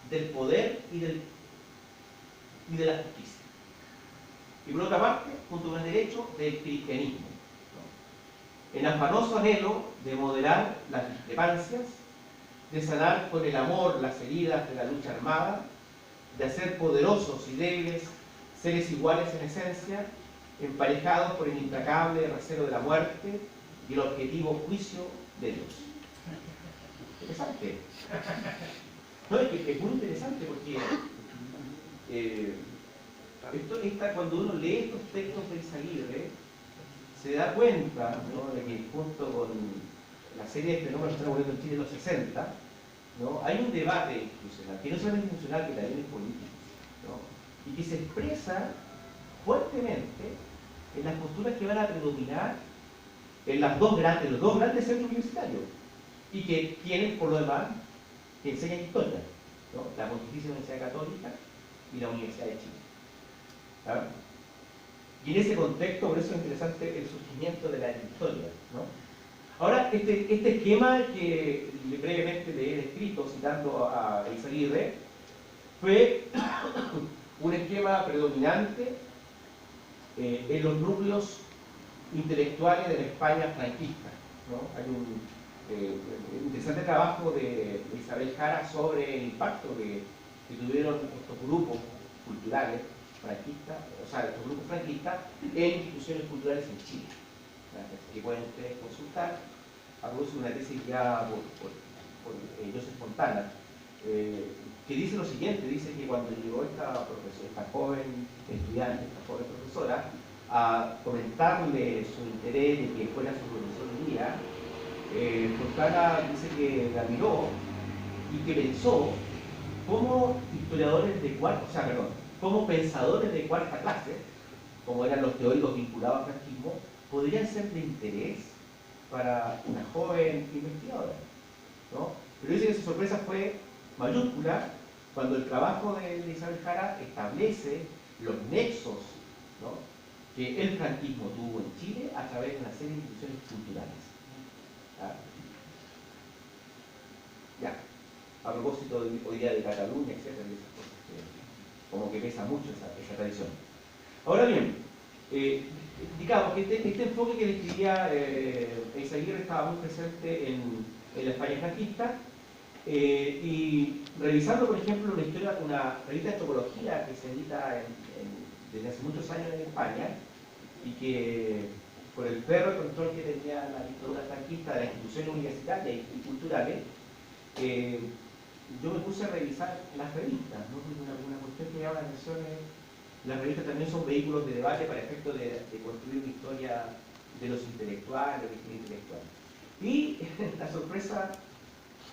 del poder y de la justicia. Y por otra parte, junto con el derecho del cristianismo, ¿no? En afanoso anhelo de moderar las discrepancias, de sanar con el amor las heridas de la lucha armada, de hacer poderosos y débiles seres iguales en esencia, emparejados por el implacable recelo de la muerte y el objetivo juicio de Dios. Interesante. No, es muy interesante porque cuando uno lee estos textos de Eizaguirre, se da cuenta, ¿no?, de que junto con la serie de fenómenos que están ocurriendo en Chile en los 60, ¿no?, hay un debate institucional, que no solamente es institucional, que también es político, ¿no?, y que se expresa fuertemente en las posturas que van a predominar en los dos grandes centros universitarios, y que tienen, por lo demás, que enseñan historia, ¿no?, la Pontificia Universidad Católica y la Universidad de Chile. ¿Ah? Y en ese contexto, por eso es interesante el surgimiento de la historia, ¿no? Ahora, este esquema que brevemente le he descrito, citando a Eizaguirre, fue un esquema predominante en los núcleos intelectuales de la España franquista, ¿no? Hay un interesante trabajo de Isabel Jara sobre el impacto que tuvieron estos grupos culturales franquistas, o sea, estos grupos franquistas en instituciones culturales en Chile, que pueden ustedes consultar. A propósito de una tesis ya por Joseph Fontana, que dice lo siguiente: dice que cuando llegó esta joven estudiante, esta joven profesora, a comentarle su interés de que fuera su profesor un día, Fontana dice que la miró y que pensó cómo historiadores de como pensadores de cuarta clase, como eran los teóricos vinculados al franquismo, podrían ser de interés para una joven investigadora, ¿no? Pero dice que su sorpresa fue mayúscula cuando el trabajo de Isabel Jara establece los nexos, ¿no?, que el franquismo tuvo en Chile a través de una serie de instituciones culturales. ¿Ah? Ya, a propósito de hoy día de Cataluña, etcétera, de esas cosas como que pesa mucho esa tradición. Ahora bien, digamos que este enfoque que describía Eizaguirre estaba muy presente en la España franquista, y revisando, por ejemplo, una revista de antropología que se edita desde hace muchos años en España, y que por el perro control que tenía la dictadura franquista de las instituciones universitarias y culturales, yo me puse a revisar las revistas, ¿no? Una cuestión que llama la atención es, las revistas también son vehículos de debate para efectos de construir una historia de los intelectuales, de la historia intelectual. Y la sorpresa,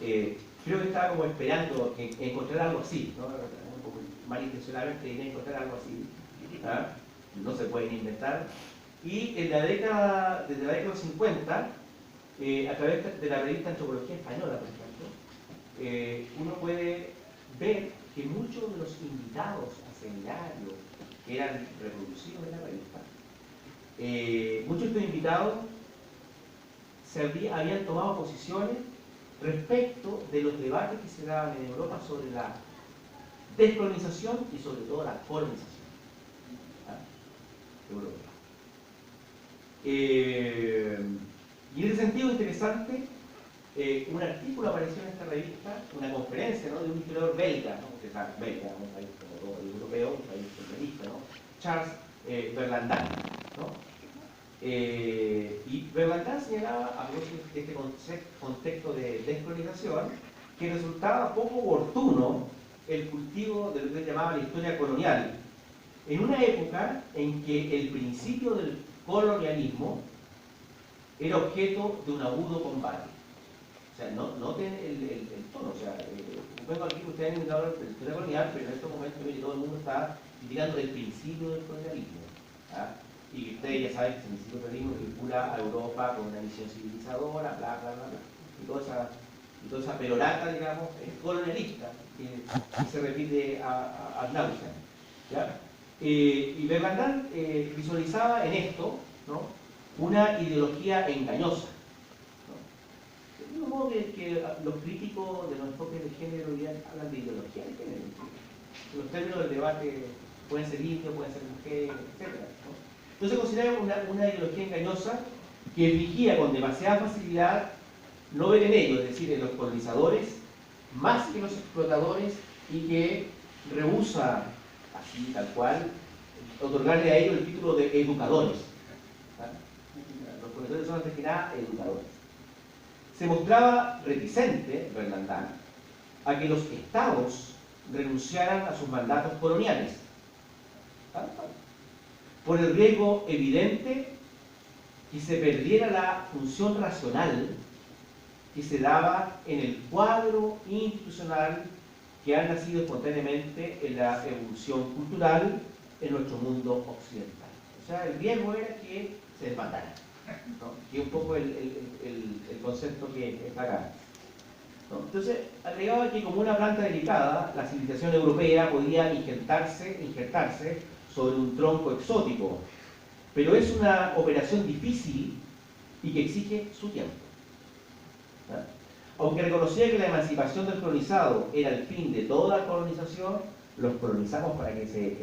creo que estaba como esperando encontrar algo así, ¿no? Un poco malintencionadamente encontrar algo así, ¿ah? No se pueden inventar. Y desde la década de los 50, a través de la revista Antropología Española, por ejemplo, uno puede ver que muchos de los invitados a seminarios que eran reproducidos en la revista, muchos de estos invitados habían tomado posiciones respecto de los debates que se daban en Europa sobre la descolonización y sobre todo la colonización, ¿ah?, de Europa. Y en ese sentido interesante un artículo apareció en esta revista, una conferencia, ¿no?, de un historiador belga, ¿no?, que es belga, un país como todo el europeo, un país socialista, ¿no?, Charles Berlandan, ¿no? Y Berlandan señalaba, a propósito de este contexto de descolonización, que resultaba poco oportuno el cultivo de lo que se llamaba la historia colonial, en una época en que el principio del colonialismo era objeto de un agudo combate. O sea, noten el tono. O sea, supongo aquí que ustedes han indicado la historia colonial, pero en estos momentos todo el mundo está criticando el principio del colonialismo. ¿Ah? Y que ustedes ya saben que el principio del colonialismo vincula a Europa con una misión civilizadora, bla, bla, bla, bla. Y toda esa perorata, digamos, colonialista que se repite ad nauseam. ¿Ya? Y Berlandan visualizaba en esto, ¿no?, una ideología engañosa. De mismo modo que los críticos de los enfoques de género hablan de ideología de género. Los términos del debate pueden ser indios, pueden ser mujeres, etc., ¿no? Entonces considera una ideología engañosa que fingía con demasiada facilidad no ver en ellos, es decir, en los colonizadores, más que los explotadores, y que rehúsa, así tal cual, otorgarle a ellos el título de educadores. Los colonizadores son antes que nada educadores. Se mostraba reticente, Berlandan, a que los estados renunciaran a sus mandatos coloniales, por el riesgo evidente que se perdiera la función racional que se daba en el cuadro institucional que ha nacido espontáneamente en la evolución cultural en nuestro mundo occidental. O sea, el riesgo era que se desbandara, ¿no?, que es un poco el concepto que está acá, ¿no? Entonces, agregaba que como una planta delicada, la civilización europea podía injertarse sobre un tronco exótico, pero es una operación difícil y que exige su tiempo. ¿No? Aunque reconocía que la emancipación del colonizado era el fin de toda colonización, los colonizamos para que se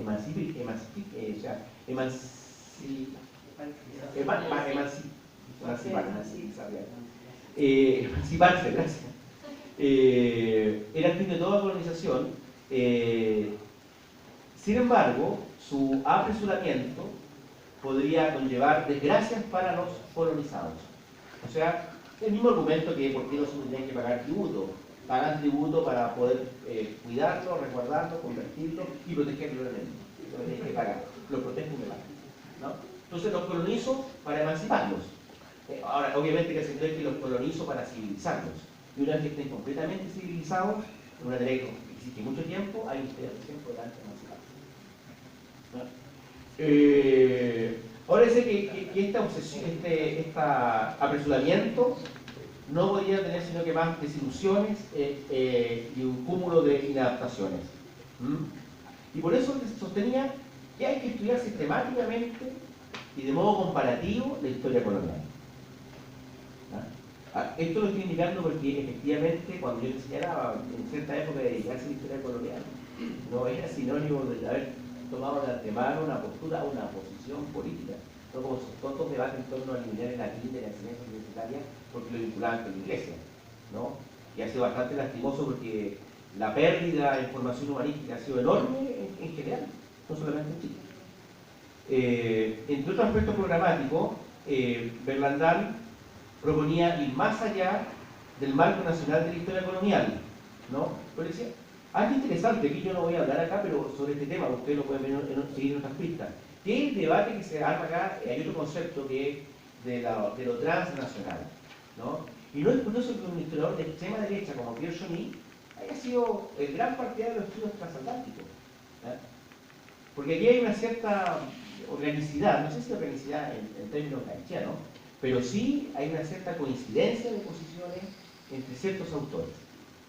emanciparse, gracias. Era el fin de toda colonización. Sin embargo, su apresuramiento podría conllevar desgracias para los colonizados. O sea, el mismo argumento que por qué los tenían que pagar tributo. Pagan tributo para poder cuidarlo, resguardarlo, convertirlo y protegerlo del enemigo. Eso lo tienen que pagar. Lo protegen de la, ¿no? Entonces los colonizo para emanciparlos. Ahora, obviamente que se entiende que los colonizo para civilizarlos. Y una vez que estén completamente civilizados, en una tarea que existe mucho tiempo, hay ustedes recién podrán emanciparlos, ¿no? Ahora dice que esta obsesión, este apresuramiento no podía tener sino que más desilusiones y un cúmulo de inadaptaciones. Y por eso sostenía que hay que estudiar sistemáticamente y de modo comparativo la historia colonial. Esto lo estoy indicando porque efectivamente cuando yo enseñaba en cierta época de dedicarse a la historia colonial, no era sinónimo de haber tomado de antemano una postura o una posición política, no como tontos debates en torno al lineal en latín de la enseñanza universitaria porque lo vinculaban con la iglesia, ¿no? Y ha sido bastante lastimoso porque la pérdida de información humanística ha sido enorme en general, no solamente en Chile. Entre otros aspectos programáticos, Berlandan proponía ir más allá del marco nacional de la historia colonial, ¿no? Pero decía, algo interesante, aquí yo no voy a hablar acá, pero sobre este tema, ustedes lo pueden seguir en otras pistas, que es el debate que se arma acá. Hay otro concepto que es de lo transnacional, ¿no? Y no es curioso que un historiador de extrema derecha como Pierre Choni haya sido el gran partidario de los estudios transatlánticos, ¿no? Porque aquí hay una cierta organicidad, no sé si organicidad en términos kantianos, pero sí hay una cierta coincidencia de posiciones entre ciertos autores,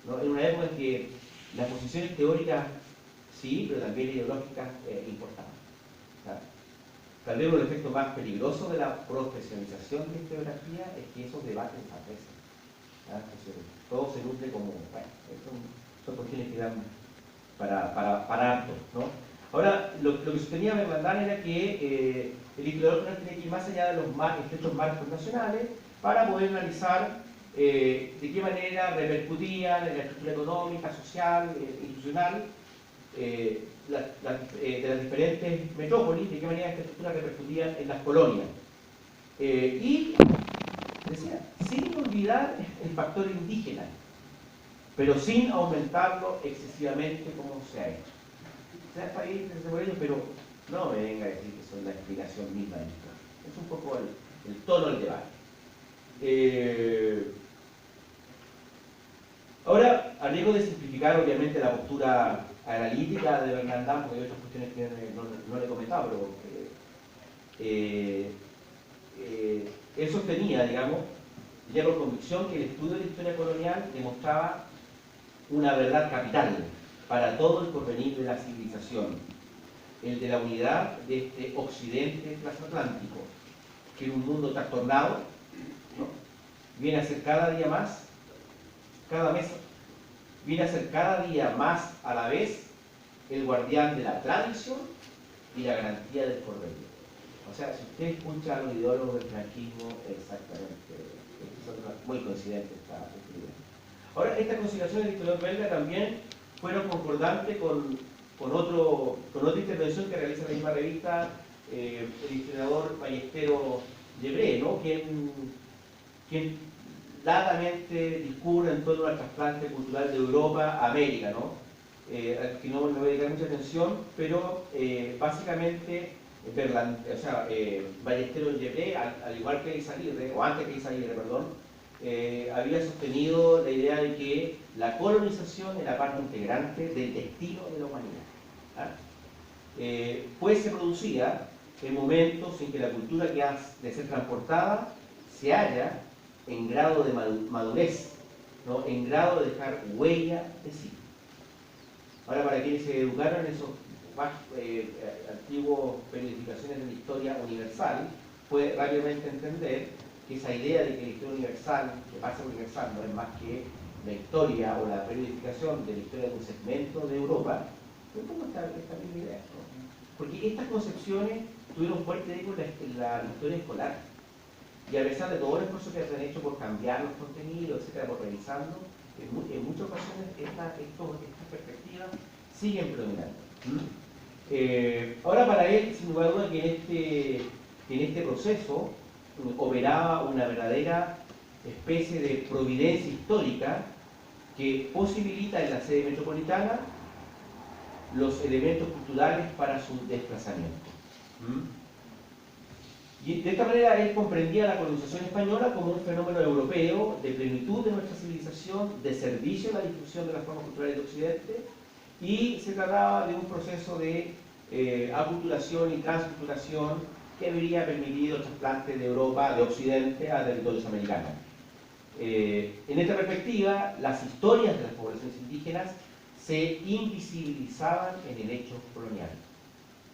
¿no? En una época en que las posiciones teóricas sí, pero también ideológicas importaban. Tal vez uno de los efectos más peligrosos de la profesionalización de la historiografía es que esos debates desaparecen. Todo se nutre como, bueno, son cuestiones que dan para harto, ¿no? Ahora, lo que sostenía Berlandan era que el historiador tenía que ir más allá de los estrechos marcos nacionales para poder analizar de qué manera repercutían en la estructura económica, social, institucional, de las diferentes metrópolis, de qué manera esta estructura repercutía en las colonias. Y decía, sin olvidar el factor indígena, pero sin aumentarlo excesivamente como se ha hecho. O sea, está ahí, pero no me venga a decir que eso es la explicación misma de esto. Es un poco el tono del debate. Ahora, a riesgo de simplificar obviamente la postura analítica de Bernardán, porque hay otras cuestiones que no le he comentado, pero él sostenía, digamos, ya por convicción que el estudio de la historia colonial demostraba una verdad capital para todo el porvenir de la civilización, el de la unidad de este occidente transatlántico, que en un mundo trastornado, ¿no?, viene a ser cada día más, cada mes, viene a ser cada día más a la vez el guardián de la tradición y la garantía del porvenir. O sea, si usted escucha a los ideólogos del franquismo, exactamente, son muy coincidentes esta idea. Ahora, estas consideraciones del historiador belga también fueron concordantes con otra intervención que realiza la misma revista el historiador Ballestero Llebré, ¿no?, quien largamente discurre en torno al trasplante cultural de Europa a América, ¿no? Al que no me voy a dedicar mucha atención, pero básicamente Ballestero Llebré, al igual que Izaguirre, o antes que Izaguirre, perdón, había sostenido la idea de que la colonización era parte integrante del destino de la humanidad, ¿ah? Pues se producía en momentos en que la cultura que ha de ser transportada se halla en grado de madurez, ¿no?, en grado de dejar huella de sí. Ahora, para quienes se educaron en esos antiguos periodificaciones de la historia universal, puede rápidamente entender que esa idea de que la historia universal, que pasa universal, no es más que la historia o la periodificación de la historia de un segmento de Europa, es un poco esta misma idea, ¿no? Porque estas concepciones tuvieron fuerte eco en la historia escolar. Y a pesar de todo el esfuerzo que se han hecho por cambiar los contenidos, etcétera, por revisarlo, en muchas ocasiones estas perspectivas siguen predominando. Ahora, para él, sin lugar a duda, que en este proceso operaba una verdadera especie de providencia histórica que posibilita en la sede metropolitana los elementos culturales para su desplazamiento. Y de esta manera él comprendía la colonización española como un fenómeno europeo de plenitud de nuestra civilización, de servicio a la difusión de las formas culturales de Occidente, y se trataba de un proceso de aculturación y transculturación que habría permitido el trasplante de Europa, de Occidente, a territorios americanos. En esta perspectiva, las historias de las poblaciones indígenas se invisibilizaban en el hecho colonial.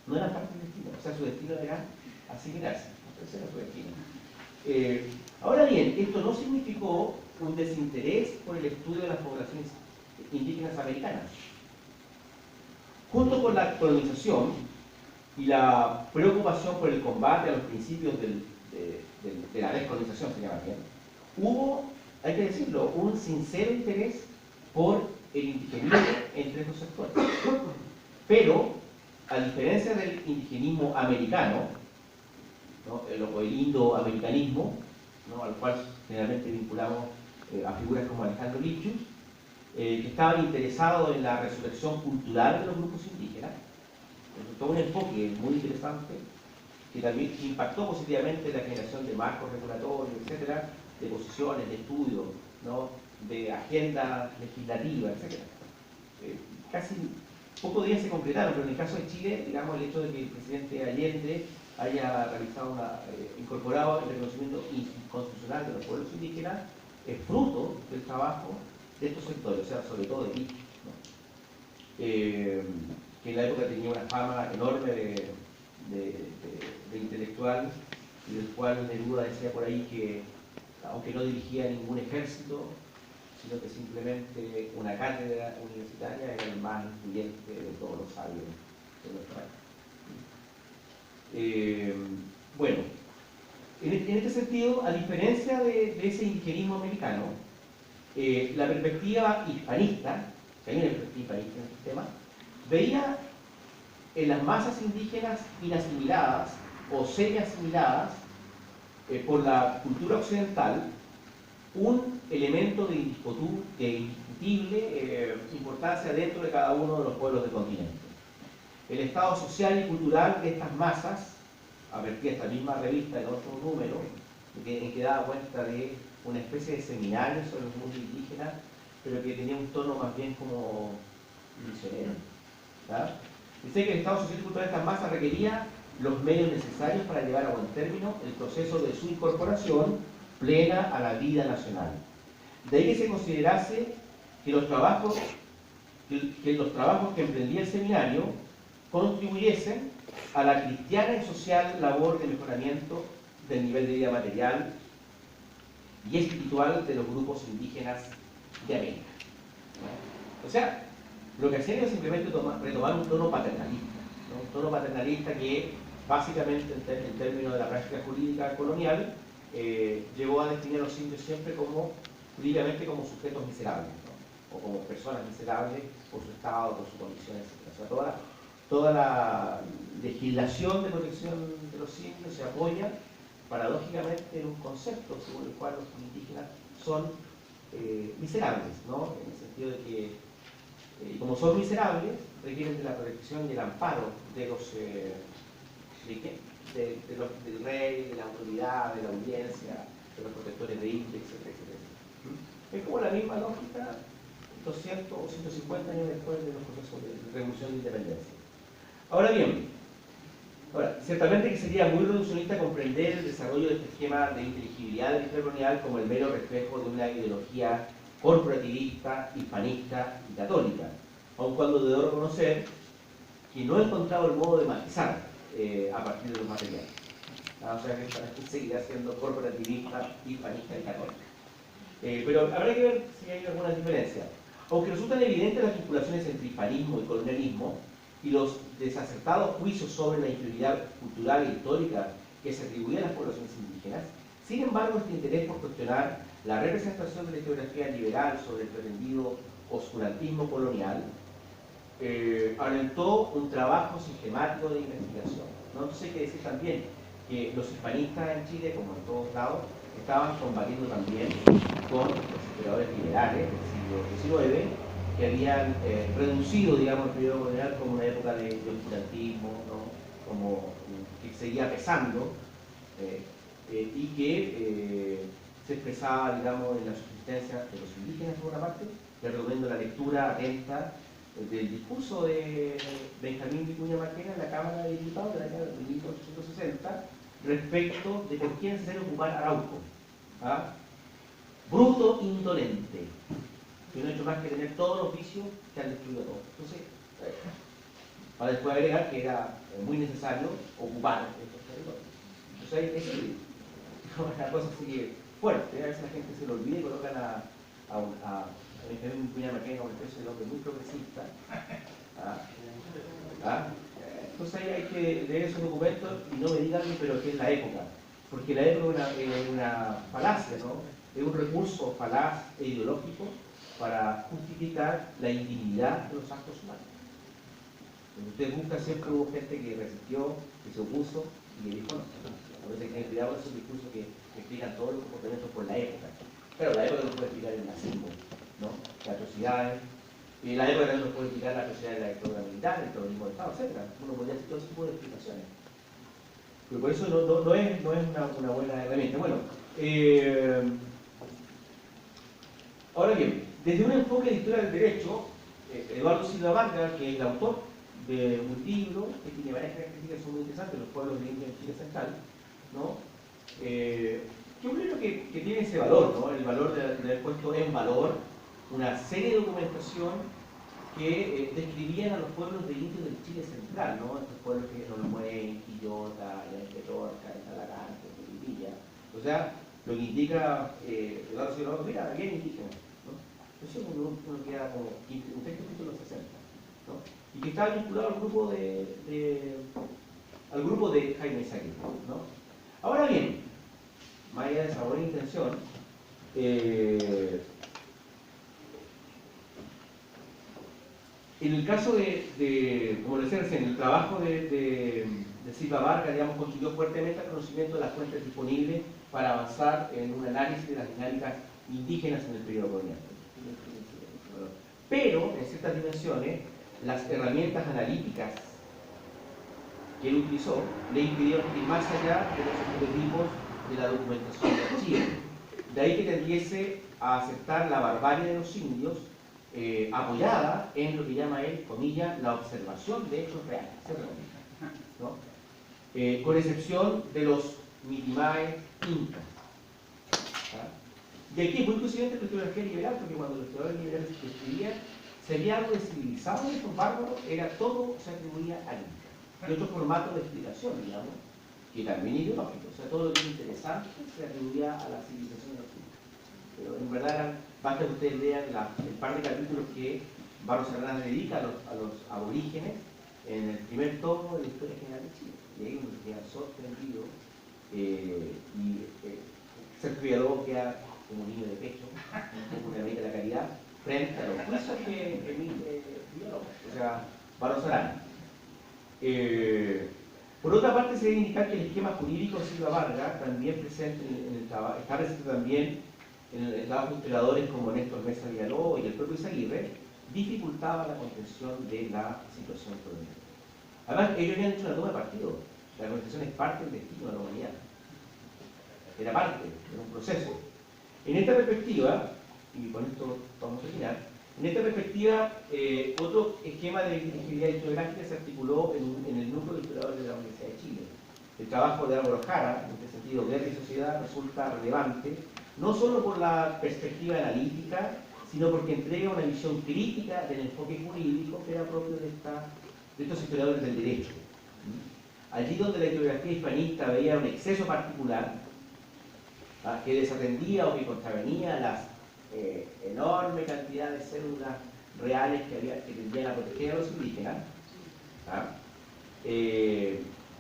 No eran parte del destino, o sea, su destino era asimilarse. Ese era su destino. Ahora bien, esto no significó un desinterés por el estudio de las poblaciones indígenas americanas. Junto con la colonización y la preocupación por el combate a los principios de la descolonización, se llama bien, hubo, hay que decirlo, un sincero interés por el indigenismo entre estos sectores. Pero, a diferencia del indigenismo americano, ¿no?, o el indoamericanismo, ¿no?, al cual generalmente vinculamos a figuras como Alejandro Lipschutz, que estaban interesados en la resurrección cultural de los grupos indígenas. Todo un enfoque muy interesante que también impactó positivamente en la generación de marcos regulatorios, etcétera, de posiciones, de estudios, ¿no?, de agenda legislativa, etcétera. Casi pocos días se concretaron, pero en el caso de Chile, digamos, el hecho de que el presidente Allende haya realizado incorporado el reconocimiento constitucional de los pueblos indígenas es fruto del trabajo de estos sectores, o sea, sobre todo de Lipschutz, ¿no?, que en la época tenía una fama enorme de intelectual, y del cual Neruda decía por ahí que, aunque no dirigía ningún ejército, sino que simplemente una cátedra universitaria, era el más influyente de todos los sabios de nuestra época. Bueno, En este sentido, a diferencia de ese indigenismo americano, la perspectiva hispanista, que hay una perspectiva hispanista en este tema, veía en las masas indígenas inasimiladas o semi-asimiladas por la cultura occidental un elemento de indiscutible importancia dentro de cada uno de los pueblos del continente. El estado social y cultural de estas masas, a partir de esta misma revista en otro número, en que daba cuenta de una especie de seminario sobre el mundo indígena, pero que tenía un tono más bien como misionero. Dice que el estado social y cultural de estas masas requería los medios necesarios para llevar a buen término el proceso de su incorporación plena a la vida nacional. De ahí que se considerase que los trabajos que emprendía el seminario contribuyesen a la cristiana y social labor de mejoramiento del nivel de vida material y espiritual de los grupos indígenas de América. O sea, lo que hacían era simplemente retomar un tono paternalista, ¿no? Un tono paternalista que básicamente en términos de la práctica jurídica colonial llegó a definir a los indios siempre jurídicamente como sujetos miserables, ¿no? O como personas miserables por su estado, por su condición, etc. O sea, toda la legislación de protección de los indios se apoya paradójicamente en un concepto según el cual los indígenas son miserables, ¿no? En el sentido de que, como son miserables, requieren de la protección y el amparo de los del rey, de la autoridad, de la audiencia, de los protectores de índice, etc. Es como la misma lógica 200 o 150 años después de los procesos de revolución de independencia. Ahora bien, ciertamente que sería muy reduccionista comprender el desarrollo de este esquema de inteligibilidad del Imperio colonial como el mero reflejo de una ideología corporativista, hispanista y católica, aun cuando debo reconocer que no he encontrado el modo de matizar a partir de los materiales. O sea que seguirá siendo corporativista, hispanista y católica. Pero habrá que ver si hay alguna diferencia. Aunque resultan evidentes las vinculaciones entre hispanismo y colonialismo y los desacertados juicios sobre la inferioridad cultural e histórica que se atribuían a las poblaciones indígenas, sin embargo, este interés por cuestionar la representación de la historiografía liberal sobre el pretendido oscurantismo colonial alentó un trabajo sistemático de investigación. ¿No? Entonces hay que decir también que los hispanistas en Chile, como en todos lados, estaban combatiendo también con los historiadores liberales del siglo XIX, que habían reducido, digamos, el periodo colonial como una época de oscurantismo, ¿no? Como que seguía pesando y que se expresaba, digamos, en la subsistencia de los indígenas por una parte. Les recomiendo la lectura atenta del discurso de Benjamín Vicuña Maquena en la Cámara de Diputados del año 1860 respecto de por qué es necesario ocupar Arauco. Bruto indolente, que no ha hecho más que tener todos los vicios que han destruido todo. Entonces, para después agregar que era muy necesario ocupar estos territorios. Entonces, es una cosa así fuerte. A veces la gente se lo olvida y colocan a Benjamín Vicuña Maquena como una especie de hombre muy progresista. Entonces hay que leer esos documentos y no me digan, pero que es la época. Porque la época es una falacia, ¿no? Es un recurso falaz e ideológico para justificar la indignidad de los actos humanos. Usted busca, siempre hubo gente que resistió, que se opuso y que dijo no. A veces hay que tener cuidado con esos discursos que explican todos los comportamientos por la época. Pero la época no puede explicar el nazismo, ¿no? Las atrocidades. Y la época también nos puede explicar la atrocidad de la dictadura militar, el terrorismo de Estado, etc. Uno podría hacer todo ese tipo de explicaciones. Pero por eso no es una buena herramienta. Bueno, ahora bien, desde un enfoque de historia del derecho, Eduardo Silva Vargas, que es el autor de un libro que tiene varias características que son muy interesantes, Los pueblos de India en Chile Central, ¿no? Que es un libro que tiene ese valor, ¿no? El valor de haber puesto en valor una serie de documentación que describían a los pueblos de indios del Chile Central, ¿no? Estos pueblos que son Olmué, Quillota, Yanquetorca, Talagante, Polipilla. O sea, lo que indica Eduardo Silva Vargas, mira, había indígenas, ¿no? Eso uno queda como un texto de los 60, ¿no? Y que estaba vinculado al grupo de Jaime Isaguirre, ¿no? Ahora bien, más allá de esa buena intención, en el caso como les decía recién, el trabajo de Silva Vargas, digamos, contribuyó fuertemente al conocimiento de las fuentes disponibles para avanzar en un análisis de las dinámicas indígenas en el periodo colonial. Pero, en ciertas dimensiones, las herramientas analíticas que él utilizó le impidieron ir más allá de los estereotipos de la documentación de archivo. De ahí que tendiese a aceptar la barbarie de los indios, apoyada en lo que llama él, comillas, la observación de hechos reales, ¿no? Con excepción de los mitimaes incas. Y aquí es muy consciente de la historiografía liberal, porque cuando los historiadores liberales escribían, si había algo de civilizado en estos bárbaros, todo se atribuía al Inca. Y otro formato de explicación, digamos, que también ideológico, o sea, todo lo que es interesante se atribuía a la civilización de los Incas. Pero en verdad, basta que ustedes lean el par de capítulos que Barros Arana dedica a los aborígenes en el primer tomo de la Historia General de Chile. Y ahí uno queda sorprendido y ser criador queda como un niño de pecho, como una medida de la caridad, frente a los juicios que emite biólogos, o sea, Barros Arana. Por otra parte, se debe indicar que el esquema jurídico de Silva Vargas también presente en el trabajo, está presente también en el trabajo de historiadores como Néstor Mesa Villalobos y el propio Izaguirre, dificultaba la contención de la situación colonial. Además, ellos habían hecho una toma de partido. La colonización es parte del destino de la humanidad. Era parte, era un proceso. En esta perspectiva, y con esto vamos a terminar, en esta perspectiva, otro esquema de legibilidad historiográfica se articuló en el núcleo de historiadores de la Universidad de Chile. El trabajo de Álvaro Jara, en este sentido, Guerra y Sociedad, resulta relevante, no solo por la perspectiva analítica, sino porque entrega una visión crítica del enfoque jurídico que era propio de estos historiadores del derecho. Allí donde la historiografía hispanista veía un exceso particular, que desatendía o que contravenía las enorme cantidad de células reales que tendrían a proteger a los indígenas,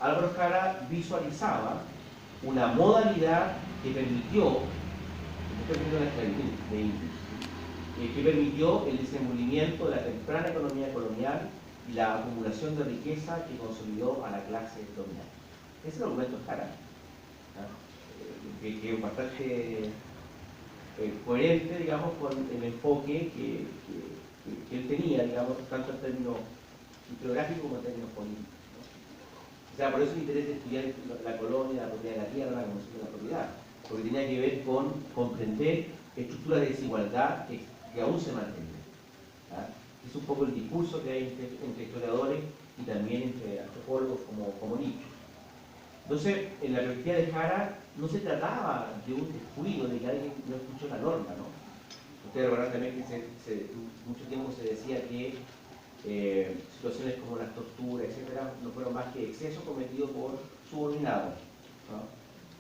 Álvaro Jara visualizaba una modalidad que permitió, la esclavitud de indios, que permitió el desenvolvimiento de la temprana economía colonial y la acumulación de riqueza que consolidó a la clase dominante. Ese es el argumento de Jara, que es bastante coherente, digamos, con el enfoque que él tenía, digamos, tanto en términos historiográficos como en términos políticos, ¿no? O sea, por eso el interés de estudiar la colonia, la propiedad de la tierra, la conocimiento de la propiedad, porque tenía que ver con comprender estructuras de desigualdad que aún se mantienen. Es un poco el discurso que hay entre historiadores y también entre antropólogos como Nietzsche. Entonces, en la perspectiva de Jara, no se trataba de un descuido, de que alguien no escuchó la norma, ¿no? Ustedes recuerdan también que mucho tiempo se decía que situaciones como las torturas, etcétera, no fueron más que excesos cometidos por subordinados, ¿no?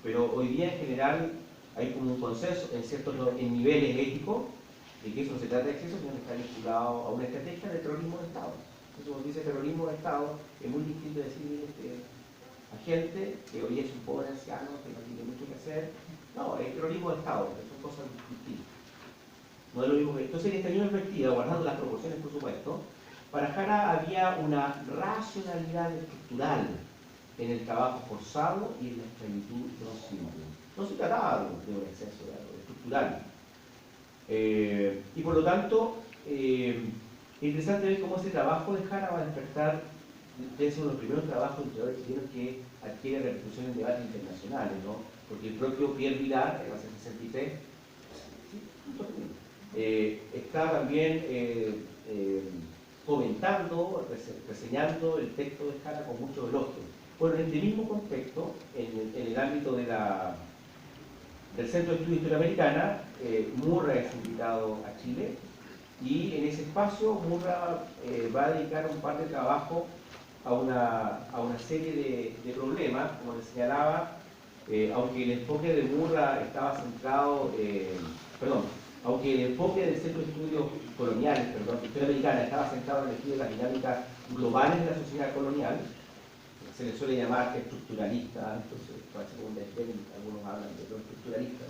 Pero hoy día en general hay como un consenso en niveles éticos de que eso no se trata de exceso, sino que está vinculado a una estrategia de terrorismo de Estado. Entonces, cuando dice terrorismo de Estado, es muy distinto decir a gente que hoy es un pobre anciano, que no tiene mucho que hacer. No, es terrorismo de Estado, que son cosas distintas. No es lo mismo que... Entonces, en esta misma perspectiva, guardando las proporciones, por supuesto, para Jara había una racionalidad estructural en el trabajo forzado y en la esclavitud simple. No se trataba de un exceso, de algo estructural. Y por lo tanto, es interesante ver cómo ese trabajo de Jara va a despertar, debe ser uno de los primeros trabajos de historiadores chilenos que adquiere repercusión en debates internacionales, ¿no? Porque el propio Pierre Vilar, en la 63, está también comentando, reseñando el texto de Jara con mucho elogio. Bueno, en este mismo contexto, en el ámbito del Centro de Estudios de Historia Americana, Murra es invitado a Chile y en ese espacio Murra va a dedicar un par de trabajos a una serie de problemas, como les señalaba, aunque el enfoque de Murra estaba centrado, aunque el enfoque del Centro de Estudios Coloniales, de Historia Americana, estaba centrado en el estudio de las dinámicas globales de la sociedad colonial, se le suele llamar estructuralista, entonces algunos hablan de lo estructuralista,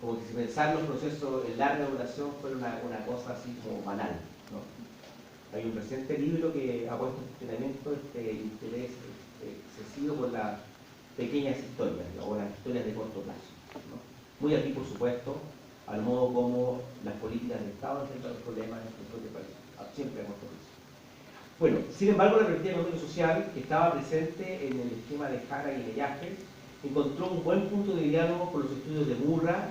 como que si pensar los procesos en larga duración fuera una cosa así como banal, ¿no? Hay un reciente libro que ha puesto en funcionamiento este interés excesivo por las pequeñas historias, o las historias de corto plazo, ¿no? Muy aquí, por supuesto, al modo como las políticas de Estado enfrentan los problemas en nuestro propio país, siempre a corto plazo. Bueno, sin embargo, la perspectiva económico-social, que estaba presente en el esquema de Jara y de Jaspers, encontró un buen punto de diálogo con los estudios de Murra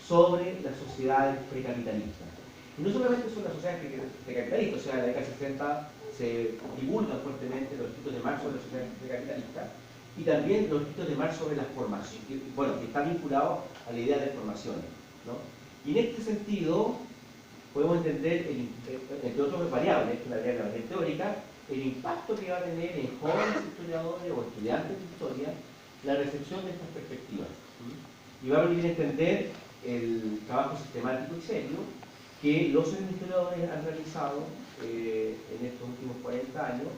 sobre las sociedades precapitalistas. Y no solamente son las sociedades precapitalistas, o sea, en la década 60 se divulgan fuertemente los escritos de Marx sobre las sociedades precapitalistas, y también los escritos de Marx sobre las formaciones, bueno, que está vinculado a la idea de formaciones, ¿no? Y en este sentido, podemos entender, entre otras variables, que es la variable teórica, el impacto que va a tener en jóvenes historiadores o estudiantes de historia la recepción de estas perspectivas. Y va a permitir entender el trabajo sistemático y serio que los historiadores han realizado en estos últimos 40 años,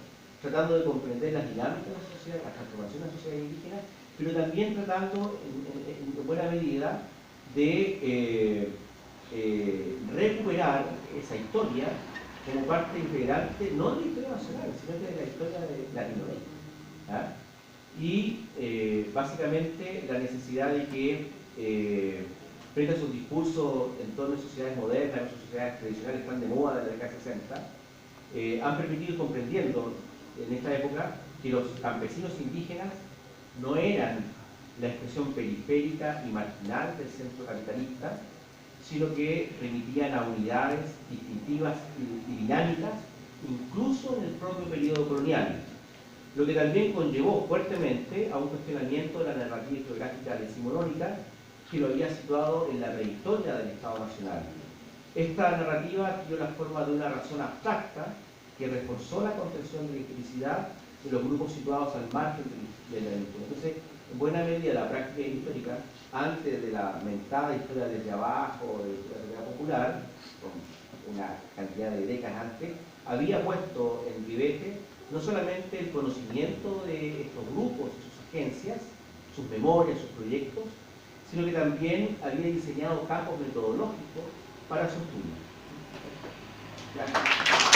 tratando de comprender las dinámicas de la sociedad, las transformaciones de las sociedades indígenas, pero también tratando en buena medida de recuperar esa historia como parte integrante, no de la historia nacional, sino de la historia de Latinoamérica. ¿Ah? Y básicamente la necesidad de que frente a sus discursos en torno a sociedades modernas, a sociedades tradicionales que están de moda desde la década 60, han permitido ir comprendiendo en esta época que los campesinos indígenas no eran la expresión periférica y marginal del centro capitalista, sino que remitían a unidades distintivas y dinámicas, incluso en el propio periodo colonial, lo que también conllevó fuertemente a un cuestionamiento de la narrativa historiográfica decimonónica que lo había situado en la prehistoria del Estado Nacional. Esta narrativa adquirió la forma de una razón abstracta que reforzó la contención de la historicidad de los grupos situados al margen de la historia. Entonces, en buena medida, la práctica histórica, antes de la mentada historia desde abajo, de la sociedad popular, con una cantidad de décadas antes, había puesto en ribete no solamente el conocimiento de estos grupos y sus agencias, sus memorias, sus proyectos, sino que también había diseñado campos metodológicos para su estudio. Gracias.